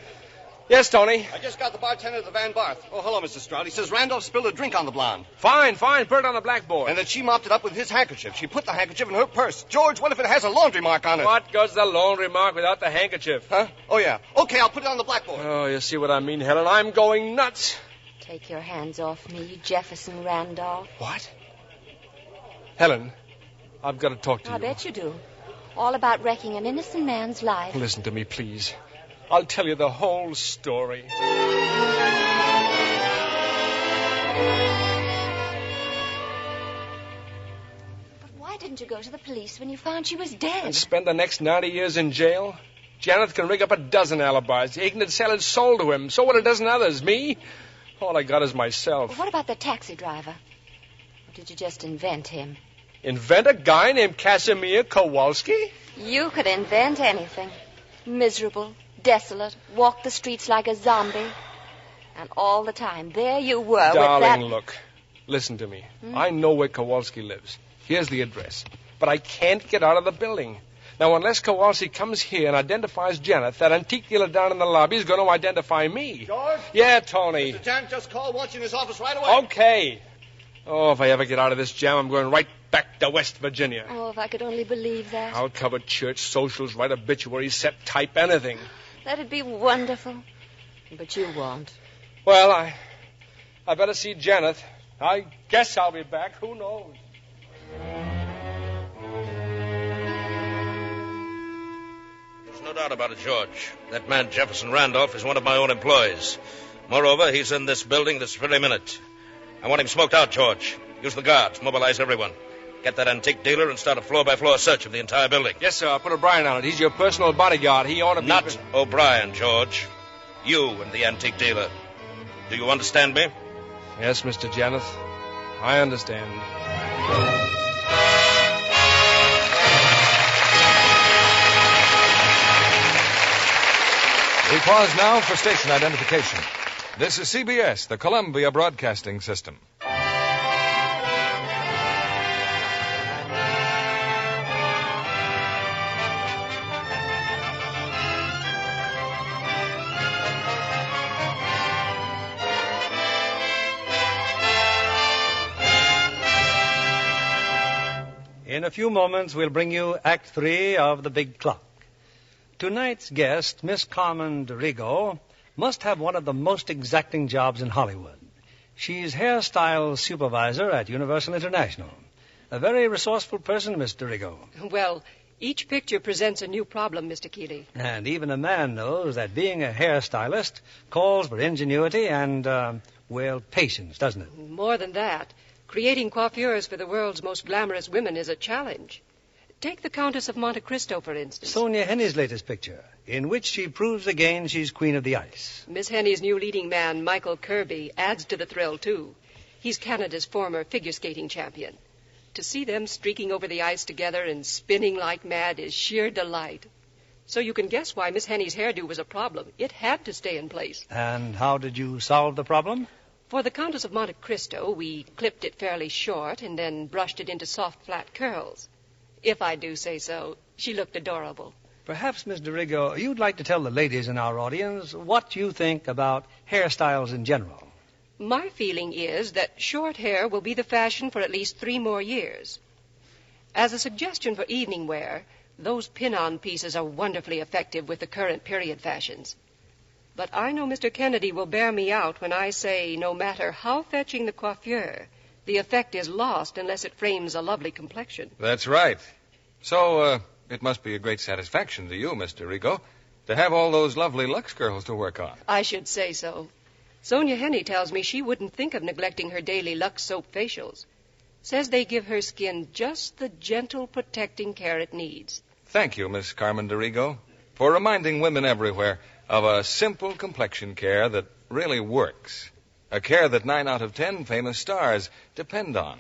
Yes, Tony? I just got the bartender at the Van Barth. Oh, hello, Mr. Stroud. He says Randolph spilled a drink on the blonde. Fine. Put it on the blackboard. And that she mopped it up with his handkerchief. She put the handkerchief in her purse. George, what if it has a laundry mark on it? What goes the laundry mark without the handkerchief? Huh? Oh, yeah. Okay, I'll put it on the blackboard. Oh, you see what I mean, Helen? I'm going nuts. Take your hands off me, Jefferson Randolph. What? Helen, I've got to talk to you. I bet you do. All about wrecking an innocent man's life. Listen to me, please. I'll tell you the whole story. But why didn't you go to the police when you found she was dead? And spend the next 90 years in jail? Janet can rig up a dozen alibis. He can sell his soul to him. So would a dozen others. Me? All I got is myself. Well, what about the taxi driver? did you just invent him? Invent a guy named Casimir Kowalski? You could invent anything. Miserable, desolate, walk the streets like a zombie. And all the time, there you were with that... Darling, look. Listen to me. I know where Kowalski lives. Here's the address. But I can't get out of the building. Now, unless Kowalski comes here and identifies Janet, that antique dealer down in the lobby is going to identify me. George? Yeah, Tony. Mr. Janet just called. Wants you in his office right away. Okay. Oh, if I ever get out of this jam, I'm going right back to West Virginia. Oh, if I could only believe that. I'll cover church socials, write obituaries, set type, anything. That'd be wonderful. But you won't. Well, I better see Janet. I guess I'll be back. Who knows? There's no doubt about it, George. That man, Jefferson Randolph, is one of my own employees. Moreover, he's in this building this very minute. I want him smoked out, George. Use the guards. Mobilize everyone. Get that antique dealer and start a floor-by-floor search of the entire building. Yes, sir. I'll put O'Brien on it. He's your personal bodyguard. He ought to be... Not O'Brien, George. You and the antique dealer. Do you understand me? Yes, Mr. Janeth. I understand. We pause now for station identification. This is CBS, the Columbia Broadcasting System. In a few moments, we'll bring you Act 3 of The Big Clock. Tonight's guest, Miss Carmen DeRigo, must have one of the most exacting jobs in Hollywood. She's hairstyle supervisor at Universal International. A very resourceful person, Miss DeRigo. Well, each picture presents a new problem, Mr. Keeley. And even a man knows that being a hairstylist calls for ingenuity and, patience, doesn't it? More than that, creating coiffures for the world's most glamorous women is a challenge. Take the Countess of Monte Cristo, for instance. Sonia Henny's latest picture, in which she proves again she's queen of the ice. Miss Henny's new leading man, Michael Kirby, adds to the thrill, too. He's Canada's former figure skating champion. To see them streaking over the ice together and spinning like mad is sheer delight. So you can guess why Miss Henny's hairdo was a problem. It had to stay in place. And how did you solve the problem? For the Countess of Monte Cristo, we clipped it fairly short and then brushed it into soft, flat curls. If I do say so, she looked adorable. Perhaps, Miss DeRigo, you'd like to tell the ladies in our audience what you think about hairstyles in general. My feeling is that short hair will be the fashion for at least 3 more years. As a suggestion for evening wear, those pin-on pieces are wonderfully effective with the current period fashions. But I know Mr. Kennedy will bear me out when I say no matter how fetching the coiffure, the effect is lost unless it frames a lovely complexion. That's right. So, it must be a great satisfaction to you, Mr. Rigo, to have all those lovely Lux girls to work on. I should say so. Sonia Henny tells me she wouldn't think of neglecting her daily Lux soap facials. Says they give her skin just the gentle, protecting care it needs. Thank you, Miss Carmen DeRigo, for reminding women everywhere of a simple complexion care that really works. A care that 9 out of 10 famous stars depend on.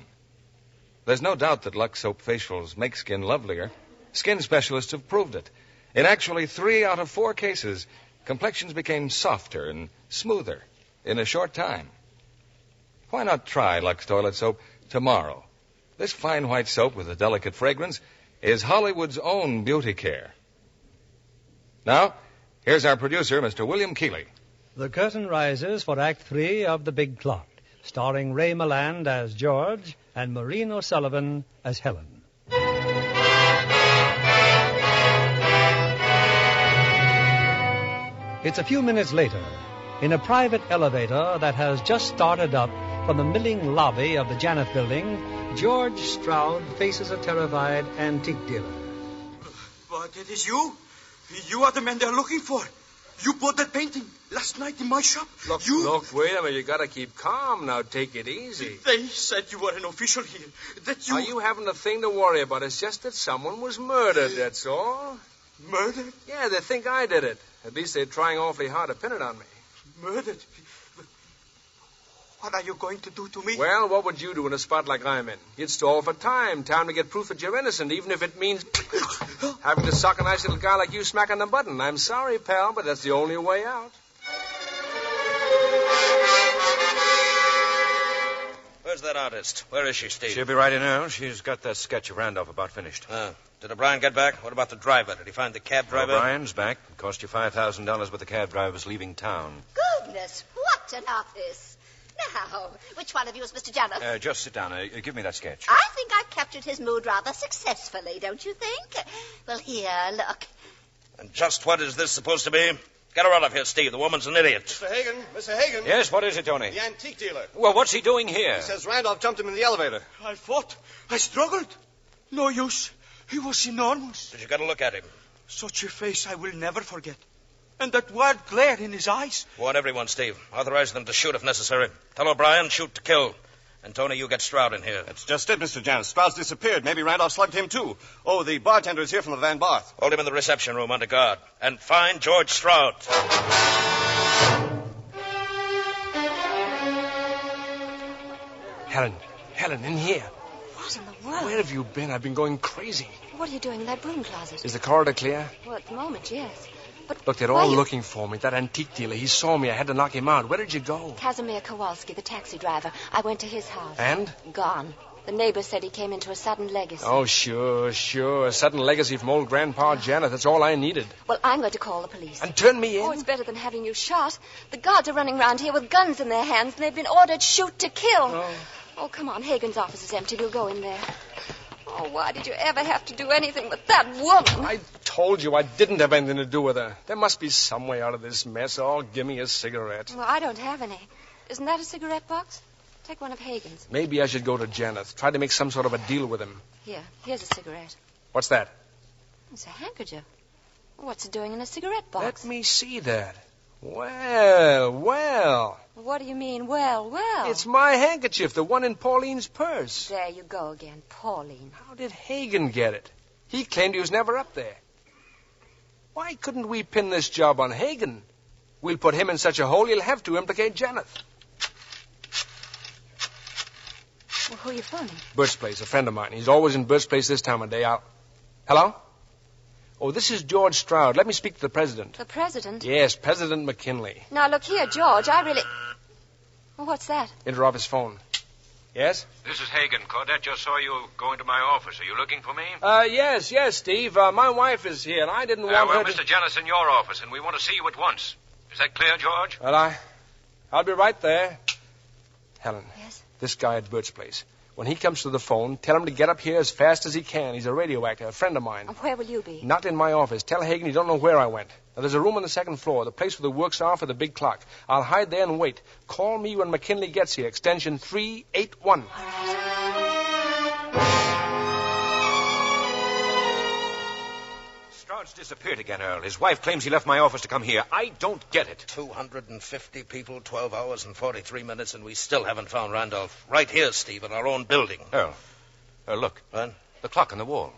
There's no doubt that Lux soap facials make skin lovelier. Skin specialists have proved it. In actually 3 out of 4 cases, complexions became softer and smoother in a short time. Why not try Lux toilet soap tomorrow? This fine white soap with a delicate fragrance is Hollywood's own beauty care. Now, here's our producer, Mr. William Keeley. The curtain rises for Act 3 of The Big Clock, starring Ray Milland as George and Maureen O'Sullivan as Helen. It's a few minutes later, in a private elevator that has just started up from the milling lobby of the Janeth building, George Stroud faces a terrified antique dealer. But it is you? You are the man they're looking for. You bought that painting last night in my shop. Look, wait a minute. You gotta keep calm now. Take it easy. They said you were an official here. That you... Are you haven't a thing to worry about? It's just that someone was murdered, that's all. Murdered? Yeah, they think I did it. At least they're trying awfully hard to pin it on me. Murdered? What are you going to do to me? Well, what would you do in a spot like I'm in? You'd stall for time to get proof that you're innocent, even if it means having to sock a nice little guy like you smacking the button. I'm sorry, pal, but that's the only way out. Where's that artist? Where is she, Steve? She'll be right in now. She's got that sketch of Randolph about finished. Did O'Brien get back? What about the driver? Did he find the cab driver? O'Brien's back. It cost you $5,000 with the cab drivers leaving town. Goodness, what an office. Now, which one of you is Mr. Janoff? Just sit down. Give me that sketch. I think I've captured his mood rather successfully, don't you think? Well, here, look. And just what is this supposed to be? Get her out of here, Steve. The woman's an idiot. Mr. Hagen. Mr. Hagen. Yes, what is it, Tony? The antique dealer. Well, what's he doing here? He says Randolph jumped him in the elevator. I fought. I struggled. No use. He was enormous. Did you get a look at him? Such a face I will never forget. And that wild glare in his eyes. Warn everyone, Steve. Authorize them to shoot if necessary. Tell O'Brien, shoot to kill. And, Tony, you get Stroud in here. That's just it, Mr. Janus. Stroud's disappeared. Maybe Randolph slugged him, too. Oh, the bartender is here from the Van Barth. Hold him in the reception room under guard. And find George Stroud. Helen, in here. What in the world? Where have you been? I've been going crazy. What are you doing in that broom closet? Is the corridor clear? Well, at the moment, yes. But look, they're all looking for me. That antique dealer, he saw me. I had to knock him out. Where did you go? Casimir Kowalski, the taxi driver. I went to his house. And? Gone. The neighbor said he came into a sudden legacy. Oh, sure. A sudden legacy from old Grandpa Janet. That's all I needed. Well, I'm going to call the police. And turn me in? Oh, it's better than having you shot. The guards are running around here with guns in their hands, and they've been ordered shoot to kill. Oh, come on. Hagen's office is empty. We'll go in there. Oh, why did you ever have to do anything with that woman? I told you I didn't have anything to do with her. There must be some way out of this mess. Oh, give me a cigarette. Well, I don't have any. Isn't that a cigarette box? Take one of Hagen's. Maybe I should go to Janet. Try to make some sort of a deal with him. Here's a cigarette. What's that? It's a handkerchief. What's it doing in a cigarette box? Let me see that. Well. What do you mean, well? It's my handkerchief, the one in Pauline's purse. There you go again, Pauline. How did Hagen get it? He claimed he was never up there. Why couldn't we pin this job on Hagen? We'll put him in such a hole he'll have to implicate Janet. Well, who are you phoning? Bert's Place, a friend of mine. He's always in Bert's Place this time of day. Hello? Oh, this is George Stroud. Let me speak to the president. The president? Yes, President McKinley. Now, look here, George, I really... Well, what's that? Enter off his phone. Yes? This is Hagen. Claudette just saw you go into my office. Are you looking for me? Yes, Steve. My wife is here, and I didn't want her to... Mr. Janus in your office, and we want to see you at once. Is that clear, George? Well, I'll be right there. Helen. Yes? This guy at Bert's Place. When he comes to the phone, tell him to get up here as fast as he can. He's a radio actor, a friend of mine. Where will you be? Not in my office. Tell Hagen you don't know where I went. Now, there's a room on the second floor, the place where the works are for the big clock. I'll hide there and wait. Call me when McKinley gets here, extension 381. Stroud's disappeared again, Earl. His wife claims he left my office to come here. I don't get it. 250 people, 12 hours and 43 minutes, and we still haven't found Randolph. Right here, Steve, in our own building. Earl, look. What? The clock on the wall.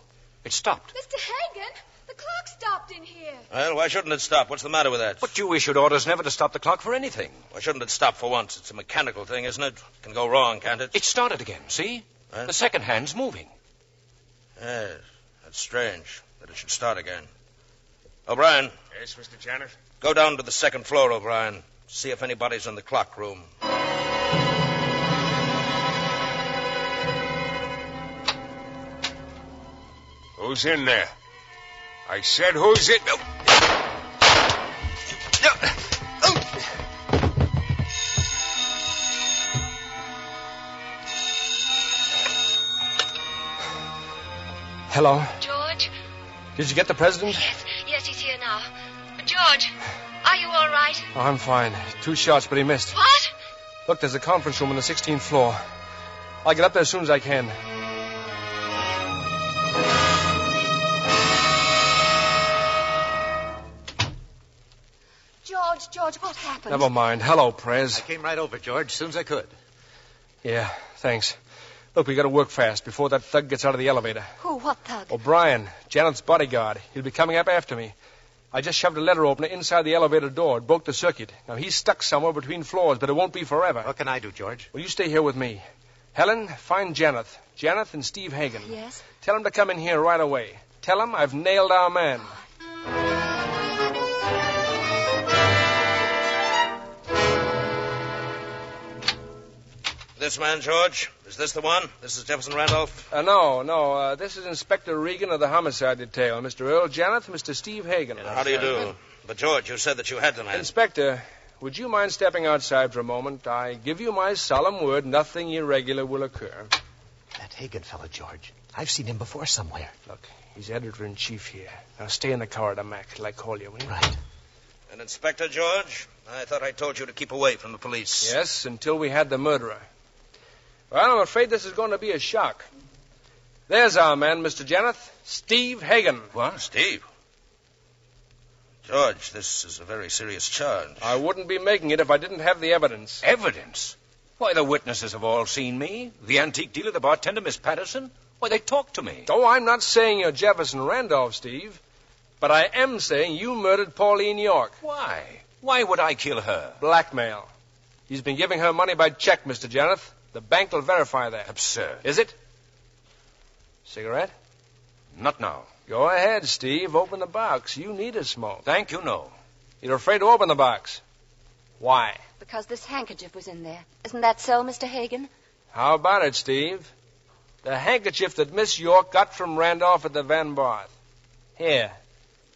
It stopped. Mr. Hagen, the clock stopped in here. Well, why shouldn't it stop? What's the matter with that? But you issued orders never to stop the clock for anything. Why shouldn't it stop for once? It's a mechanical thing, isn't it? It can go wrong, can't it? It started again, see? What? The second hand's moving. Yes, that's strange that it should start again. O'Brien. Yes, Mr. Janet? Go down to the second floor, O'Brien. See if anybody's in the clock room. Who's in there? I said who's in... Hello? George? Did you get the president? Yes, he's here now. George, are you all right? Oh, I'm fine. 2 shots, but he missed. What? Look, there's a conference room on the 16th floor. I'll get up there as soon as I can. George, what happened? Never mind. Hello, Prez. I came right over, George, as soon as I could. Yeah, thanks. Look, we got to work fast before that thug gets out of the elevator. Who? What thug? O'Brien, Janet's bodyguard. He'll be coming up after me. I just shoved a letter opener inside the elevator door. It broke the circuit. Now, he's stuck somewhere between floors, but it won't be forever. What can I do, George? Well, you stay here with me. Helen, find Janeth. Janeth and Steve Hagen. Yes? Tell them to come in here right away. Tell them I've nailed our man. This man, George? Is this the one? This is Jefferson Randolph? No. This is Inspector Regan of the Homicide Detail. Mr. Earl Janeth, Mr. Steve Hagen. How do you do? But, George, you said that you had the man. Inspector, would you mind stepping outside for a moment? I give you my solemn word nothing irregular will occur. That Hagen fellow, George. I've seen him before somewhere. Look, he's editor-in-chief here. Now, stay in the corridor, Mac, till I call you, will you? Right. And, Inspector George, I thought I told you to keep away from the police. Yes, until we had the murderer. Well, I'm afraid this is going to be a shock. There's our man, Mr. Janeth, Steve Hagen. What? Steve? George, this is a very serious charge. I wouldn't be making it if I didn't have the evidence. Evidence? Why, the witnesses have all seen me. The antique dealer, the bartender, Miss Patterson. Why, they talked to me. Oh, I'm not saying you're Jefferson Randolph, Steve. But I am saying you murdered Pauline York. Why? Why would I kill her? Blackmail. He's been giving her money by check, Mr. Janeth. The bank will verify that. Absurd. Is it? Cigarette? Not now. Go ahead, Steve. Open the box. You need a smoke. Thank you, no. You're afraid to open the box. Why? Because this handkerchief was in there. Isn't that so, Mr. Hagen? How about it, Steve? The handkerchief that Miss York got from Randolph at the Van Barth. Here.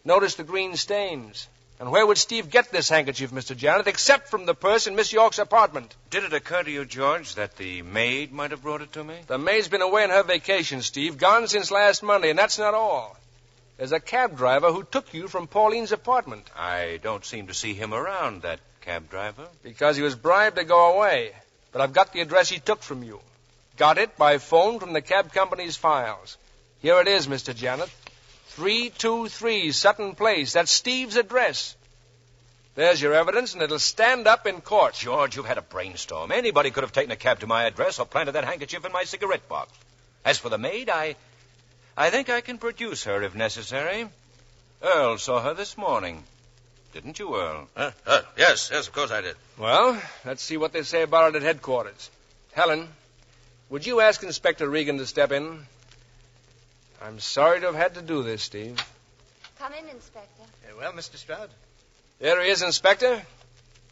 Notice the green stains. And where would Steve get this handkerchief, Mr. Janeth, except from the purse in Miss York's apartment? Did it occur to you, George, that the maid might have brought it to me? The maid's been away on her vacation, Steve, gone since last Monday, and that's not all. There's a cab driver who took you from Pauline's apartment. I don't seem to see him around, that cab driver. Because he was bribed to go away. But I've got the address he took from you. Got it by phone from the cab company's files. Here it is, Mr. Janeth. 323 Sutton Place. That's Steve's address. There's your evidence, and it'll stand up in court. George, you've had a brainstorm. Anybody could have taken a cab to my address or planted that handkerchief in my cigarette box. As for the maid, I think I can produce her if necessary. Earl saw her this morning. Didn't you, Earl? Yes, of course I did. Well, let's see what they say about it at headquarters. Helen, would you ask Inspector Regan to step in? I'm sorry to have had to do this, Steve. Come in, Inspector. Well, Mr. Stroud? There he is, Inspector.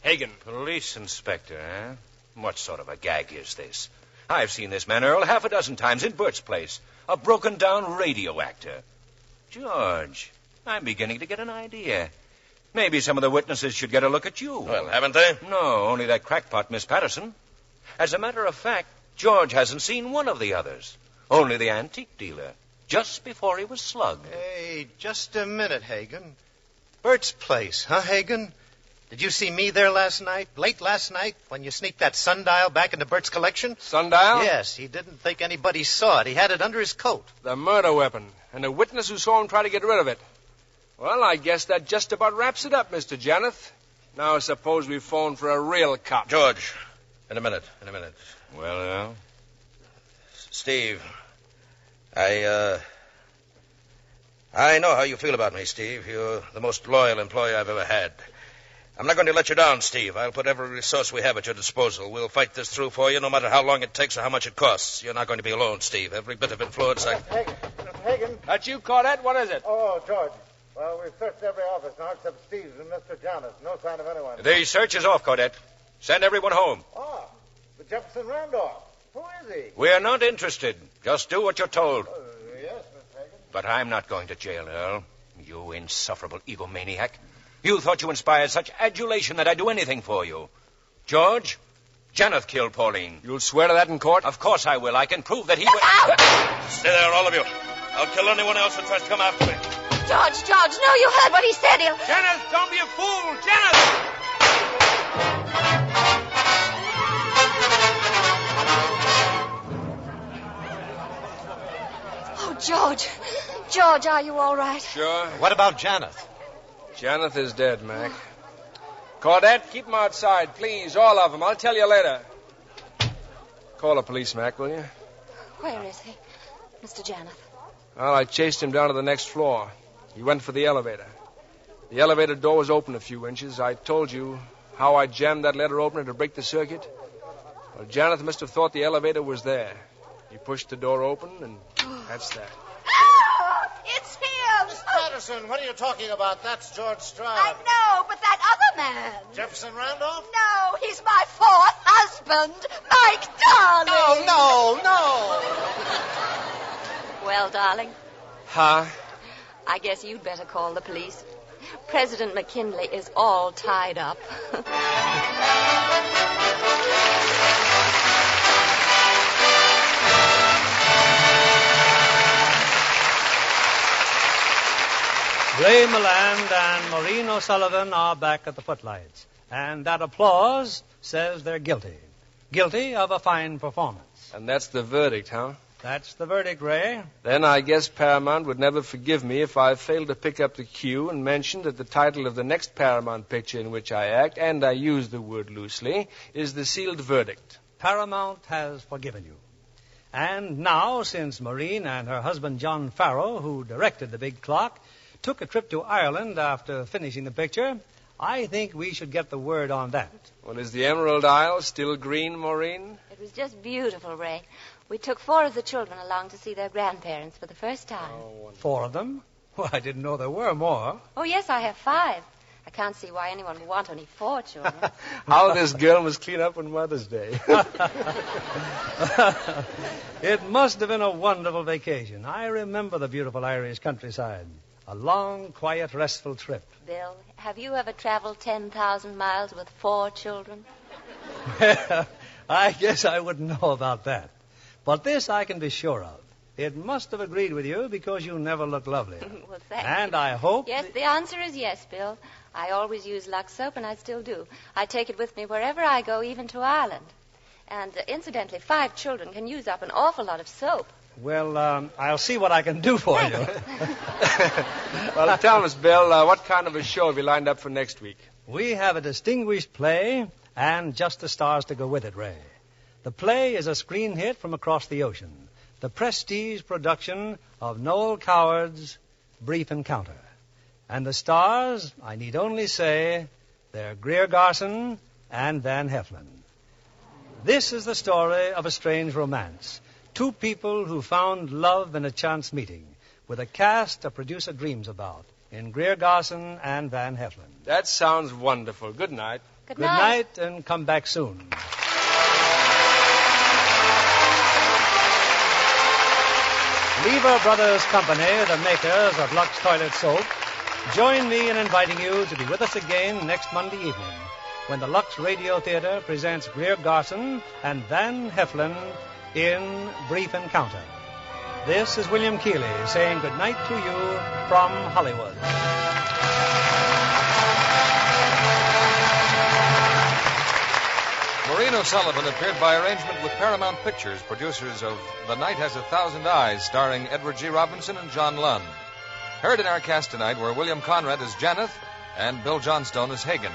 Hagen. Police inspector, eh? What sort of a gag is this? I've seen this man, Earl, half a dozen times in Bert's place. A broken-down radio actor. George, I'm beginning to get an idea. Maybe some of the witnesses should get a look at you. Well, haven't they? No, only that crackpot, Miss Patterson. As a matter of fact, George hasn't seen one of the others. Only the antique dealer, just before he was slugged. Hey, just a minute, Hagen. Bert's place, huh, Hagen? Did you see me there last night, late last night, when you sneaked that sundial back into Bert's collection? Sundial? Yes, he didn't think anybody saw it. He had it under his coat. The murder weapon, and a witness who saw him try to get rid of it. Well, I guess that just about wraps it up, Mr. Janeth. Now suppose we phone for a real cop. George, in a minute. Well, Earl? Steve, I know how you feel about me, Steve. You're the most loyal employee I've ever had. I'm not going to let you down, Steve. I'll put every resource we have at your disposal. We'll fight this through for you, no matter how long it takes or how much it costs. You're not going to be alone, Steve. Every bit of influence Hagen. That you, Claudette? What is it? Oh, George. Well, we've searched every office now except Steve's and Mr. Janeth. No sign of anyone. The search is off, Claudette. Send everyone home. Ah, the Jefferson Randolph. Who is he? We're not interested. Just do what you're told. Yes, Miss Hagen. But I'm not going to jail, Earl. You insufferable egomaniac. You thought you inspired such adulation that I'd do anything for you. George, Janeth killed Pauline. You'll swear to that in court? Of course I will. I can prove that he... Stay there, all of you. I'll kill anyone else who tries to come after me. George, no, you heard what he said. Janeth, don't be a fool! Janeth! Oh, George, are you all right? Sure. What about Janeth? Janeth is dead, Mac. Claudette, keep him outside, please, all of them. I'll tell you later. Call the police, Mac, will you? Where is he, Mr. Janeth? Well, I chased him down to the next floor. He went for the elevator. The elevator door was open a few inches. I told you how I jammed that letter opener to break the circuit. Well, Jonathan must have thought the elevator was there. He pushed the door open, and that's that. It's him! Miss Patterson, what are you talking about? That's George Stroud. I know, but that other man. Jefferson Randolph? No, he's my fourth husband, Mike Darling. No. Well, darling, Huh? I guess you'd better call the police. President McKinley is all tied up. Ray Milland and Maureen O'Sullivan are back at the footlights. And that applause says they're guilty. Guilty of a fine performance. And that's the verdict, huh? That's the verdict, Ray. Then I guess Paramount would never forgive me if I failed to pick up the cue and mention that the title of the next Paramount picture in which I act, and I use the word loosely, is The Sealed Verdict. Paramount has forgiven you. And now, since Maureen and her husband John Farrow, who directed The Big Clock, took a trip to Ireland after finishing the picture, I think we should get the word on that. Well, is the Emerald Isle still green, Maureen? It was just beautiful, Ray. We took 4 of the children along to see their grandparents for the first time. 4 of them? Well, I didn't know there were more. Oh, yes, I have 5. I can't see why anyone would want only 4 children. How this girl must clean up on Mother's Day. It must have been a wonderful vacation. I remember the beautiful Irish countryside. A long, quiet, restful trip. Bill, have you ever traveled 10,000 miles with 4 children? I guess I wouldn't know about that. But this I can be sure of. It must have agreed with you because you never look lovely. Well, thank And you. I hope... Yes, the answer is yes, Bill. I always use Lux soap, and I still do. I take it with me wherever I go, even to Ireland. And incidentally, 5 children can use up an awful lot of soap. Well, I'll see what I can do for you. Well, tell us, Bill, what kind of a show have you lined up for next week? We have a distinguished play and just the stars to go with it, Ray. The play is a screen hit from across the ocean. The prestige production of Noel Coward's Brief Encounter. And the stars, I need only say, they're Greer Garson and Van Heflin. This is the story of a strange romance. 2 people who found love in a chance meeting, with a cast a producer dreams about, in Greer Garson and Van Heflin. That sounds wonderful. Good night. Good night, and come back soon. Lever Brothers Company, the makers of Lux Toilet Soap, join me in inviting you to be with us again next Monday evening, when the Lux Radio Theater presents Greer Garson and Van Heflin in Brief Encounter. This is William Keeley saying good night to you from Hollywood. Maureen O'Sullivan appeared by arrangement with Paramount Pictures, producers of The Night Has 1,000 Eyes, starring Edward G. Robinson and John Lund. Heard in our cast tonight were William Conrad as Janeth and Bill Johnstone as Hagen.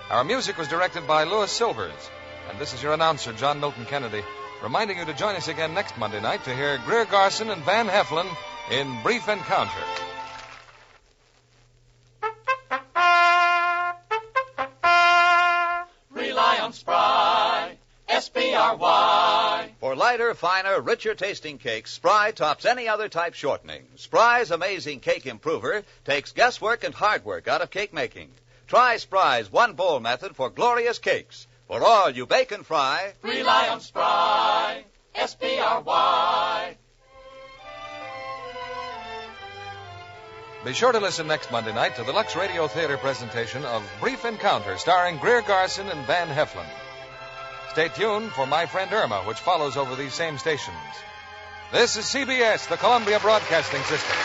Our music was directed by Louis Silvers. And this is your announcer, John Milton Kennedy, reminding you to join us again next Monday night to hear Greer Garson and Van Heflin in Brief Encounter. Rely on Spry, S-P-R-Y. For lighter, finer, richer tasting cakes, Spry tops any other type shortening. Spry's amazing cake improver takes guesswork and hard work out of cake making. Try Spry's one bowl method for glorious cakes. For all you bake and fry, Rely on Spry, S-P-R-Y. Be sure to listen next Monday night to the Lux Radio Theater presentation of Brief Encounter, starring Greer Garson and Van Heflin. Stay tuned for My Friend Irma, which follows over these same stations. This is CBS, the Columbia Broadcasting System.